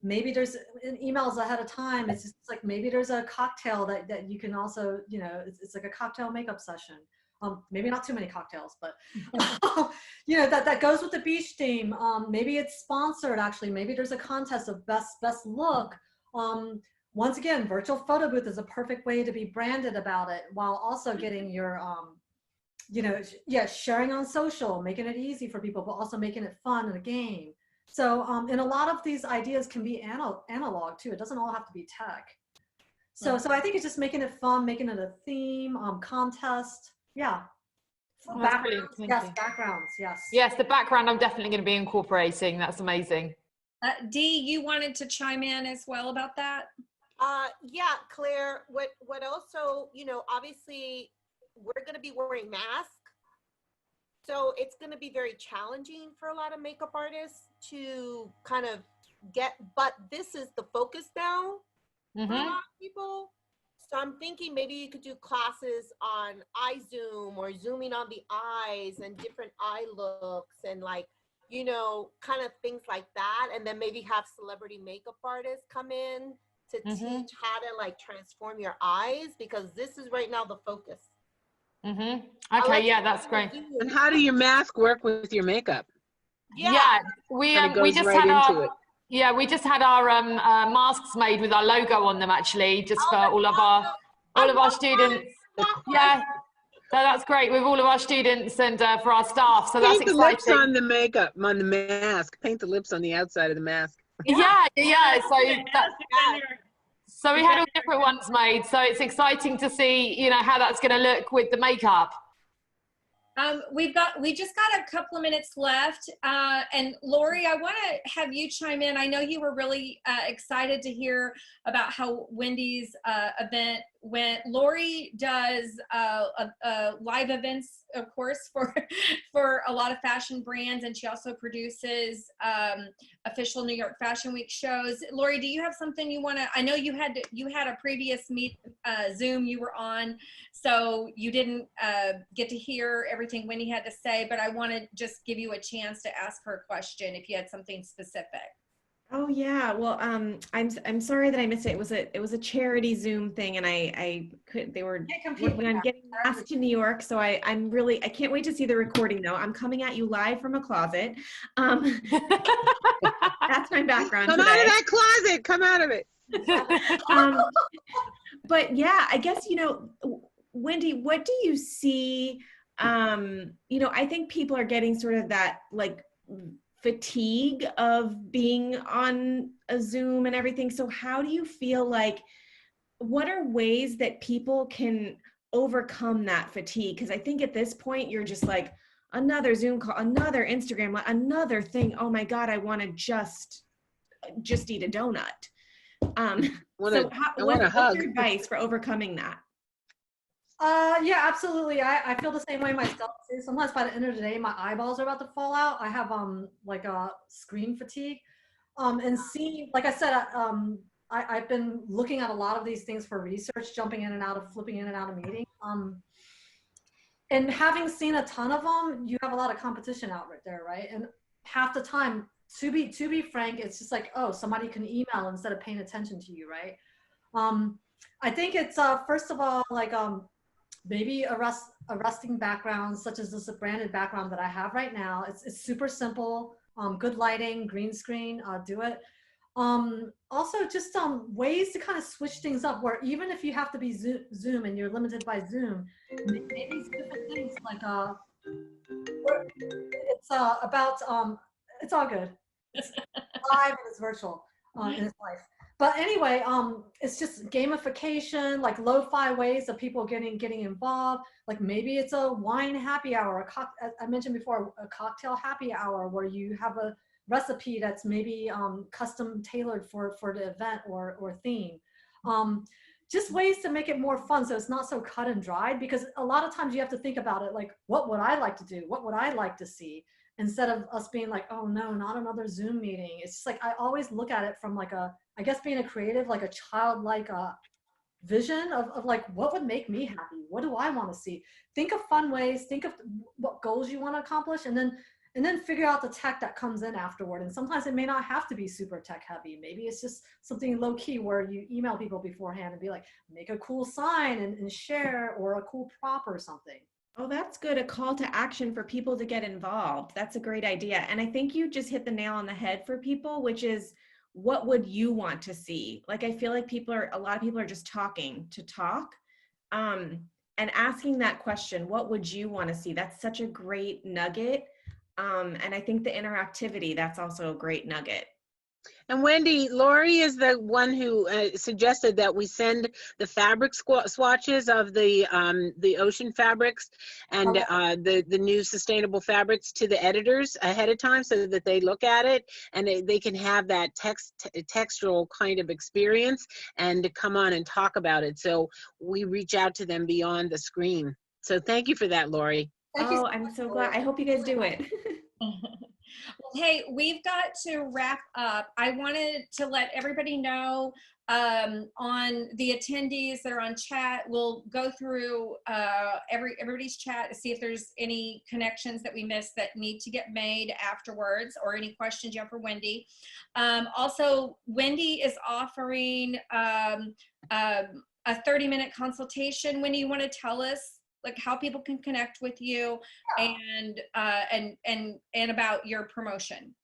maybe there's emails ahead of time. It's just like maybe there's a cocktail that you can also, you know, it's like a cocktail makeup session. Maybe not too many cocktails, but you know, that goes with the beach theme. Maybe it's sponsored actually. Maybe there's a contest of best look. Once again, virtual photo booth is a perfect way to be branded about it while also getting your, you know, yeah, sharing on social, making it easy for people, but also making it fun and a game. So, and a lot of these ideas can be analog too. It doesn't all have to be tech. So I think it's just making it fun, making it a theme, contest. Yeah. Oh, that's brilliant. Yes, backgrounds, yes. Yes, the background I'm definitely going to be incorporating. That's amazing. Dee, you wanted to chime in as well about that? Yeah, Claire, what also, you know, obviously we're going to be wearing masks. So it's going to be very challenging for a lot of makeup artists to kind of get, but this is the focus now for a lot of people. So I'm thinking maybe you could do classes on eye zoom or zooming on the eyes and different eye looks and like, you know, kind of things like that. And then maybe have celebrity makeup artists come in to teach how to like transform your eyes, because this is right now the focus. Okay, yeah, that's great. And how do your mask work with your makeup? Yeah, we just right had we just had our masks made with our logo on them actually, just for all of our students. Yeah, so that's great with all of our students and for our staff. So that's exciting. Paint the lips on the makeup, on the mask. Paint the lips on the outside of the mask. Yeah. So we had all different ones made. So it's exciting to see, you know, how that's going to look with the makeup. We just got a couple of minutes left. And Lori, I want to have you chime in. I know you were really excited to hear about how Wendy's event went. Lori does live events, of course, for a lot of fashion brands, and she also produces official New York Fashion Week shows. Lori, do you have something you want to? I know you had a previous Zoom you were on, so you didn't get to hear everything Wendy had to say, but I want to just give you a chance to ask her a question if you had something specific. Oh yeah, well, I'm sorry that I missed it. It was a charity Zoom thing, and I couldn't. They were working on getting masks to New York, so I can't wait to see the recording though. I'm coming at you live from a closet. That's my background. Come today. out of that closet. Come out of it. But yeah, I guess, you know, Wendy, what do you see? You know, I think people are getting sort of that like fatigue of being on a Zoom and everything. So how do you feel like, what are ways that people can overcome that fatigue? Because I think at this point you're just like, another Zoom call, another Instagram, another thing. Oh my God, I want to just eat a donut. What's your advice for overcoming that? Yeah, absolutely. I feel the same way myself too. Sometimes by the end of the day, my eyeballs are about to fall out. I have like a screen fatigue. And seeing, like I said, I've been looking at a lot of these things for research, jumping in and out of, flipping in and out of meetings. And having seen a ton of them, you have a lot of competition out right there, right? And half the time, to be frank, it's just like, oh, somebody can email instead of paying attention to you, right? I think it's first of all, like maybe arresting backgrounds such as this branded background that I have right now. It's super simple, good lighting, green screen, do it. Also just ways to kind of switch things up where even if you have to be Zoom and you're limited by Zoom, maybe different things like it's about it's all good. It's live and it's virtual in its life. But anyway, it's just gamification, like lo-fi ways of people getting involved. Like maybe it's a wine happy hour, I mentioned before, a cocktail happy hour where you have a recipe that's maybe custom tailored for the event or theme. Just ways to make it more fun so it's not so cut and dried, because a lot of times you have to think about it like, what would I like to do? What would I like to see? Instead of us being like, oh no, not another Zoom meeting. It's just like, I always look at it from like I guess being a creative, like a childlike vision of like, what would make me happy? What do I want to see? Think of fun ways, think of what goals you want to accomplish, and then figure out the tech that comes in afterward. And sometimes it may not have to be super tech heavy. Maybe it's just something low key where you email people beforehand and be like, make a cool sign and share, or a cool prop or something. Oh, that's good. A call to action for people to get involved. That's a great idea. And I think you just hit the nail on the head for people, which is, what would you want to see? Like, I feel like a lot of people are just talking to talk, and asking that question, what would you want to see? That's such a great nugget. And I think the interactivity, that's also a great nugget. And Wendy, Lori is the one who suggested that we send the fabric swatches of the ocean fabrics and the new sustainable fabrics to the editors ahead of time so that they look at it and they can have that textural kind of experience and come on and talk about it. So we reach out to them beyond the screen. So thank you for that, Lori. Oh, I'm so glad. I hope you guys do it. Well, hey, we've got to wrap up. I wanted to let everybody know on the attendees that are on chat. We'll go through everybody's chat to see if there's any connections that we missed that need to get made afterwards, or any questions you have for Wendy. Also, Wendy is offering a 30-minute consultation. Wendy, you want to tell us like how people can connect with you and about your promotion?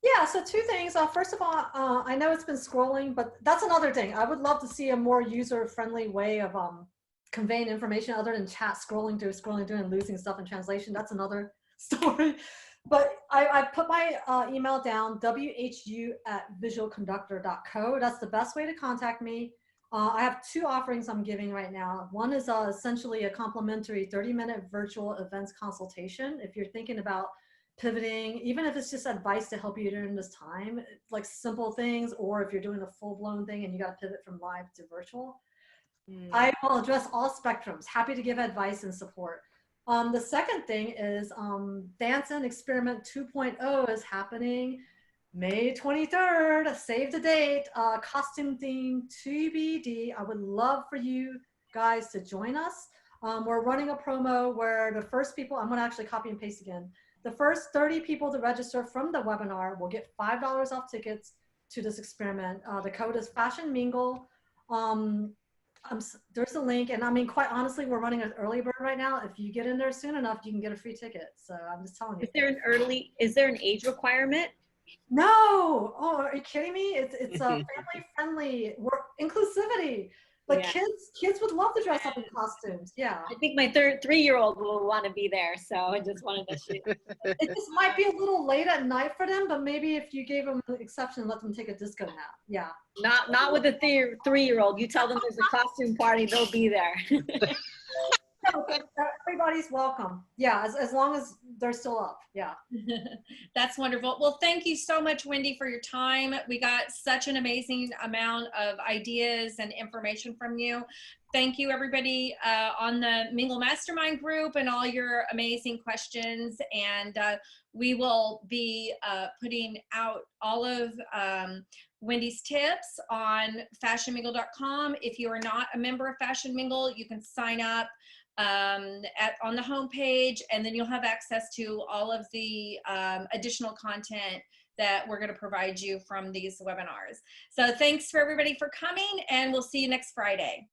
Yeah, so two things. First of all, I know it's been scrolling, but that's another thing. I would love to see a more user-friendly way of conveying information other than chat scrolling through and losing stuff in translation. That's another story. But I put my email down, whu@visualconductor.co. That's the best way to contact me. I have two offerings I'm giving right now. One is essentially a complimentary 30-minute virtual events consultation. If you're thinking about pivoting, even if it's just advice to help you during this time, like simple things, or if you're doing a full-blown thing and you got to pivot from live to virtual, I will address all spectrums. Happy to give advice and support. The second thing is Dance and Experiment 2.0 is happening May 23rd, save the date, costume theme TBD. I would love for you guys to join us. We're running a promo where the first people, I'm gonna actually copy and paste again. The first 30 people to register from the webinar will get $5 off tickets to this experiment. The code is Fashion Mingle. There's a link, and I mean, quite honestly, we're running an early bird right now. If you get in there soon enough, you can get a free ticket. So I'm just telling you. Is there an age requirement? No. Oh, are you kidding me? It's family friendly. Inclusivity. Like kids would love to dress up in costumes. Yeah. I think my 3-year-old will want to be there, so I just wanted to shoot. It just might be a little late at night for them, but maybe if you gave them an exception and let them take a disco nap. Yeah. Not with a 3-year-old. You tell them there's a costume party, they'll be there. No, everybody's welcome. Yeah, as long as they're still up. Yeah. That's wonderful. Well, thank you so much, Wendy, for your time. We got such an amazing amount of ideas and information from you. Thank you, everybody on the Mingle Mastermind group, and all your amazing questions. And we will be putting out all of Wendy's tips on fashionmingle.com. If you are not a member of Fashion Mingle, you can sign up on the homepage, and then you'll have access to all of the additional content that we're going to provide you from these webinars. So thanks for everybody for coming, and we'll see you next Friday.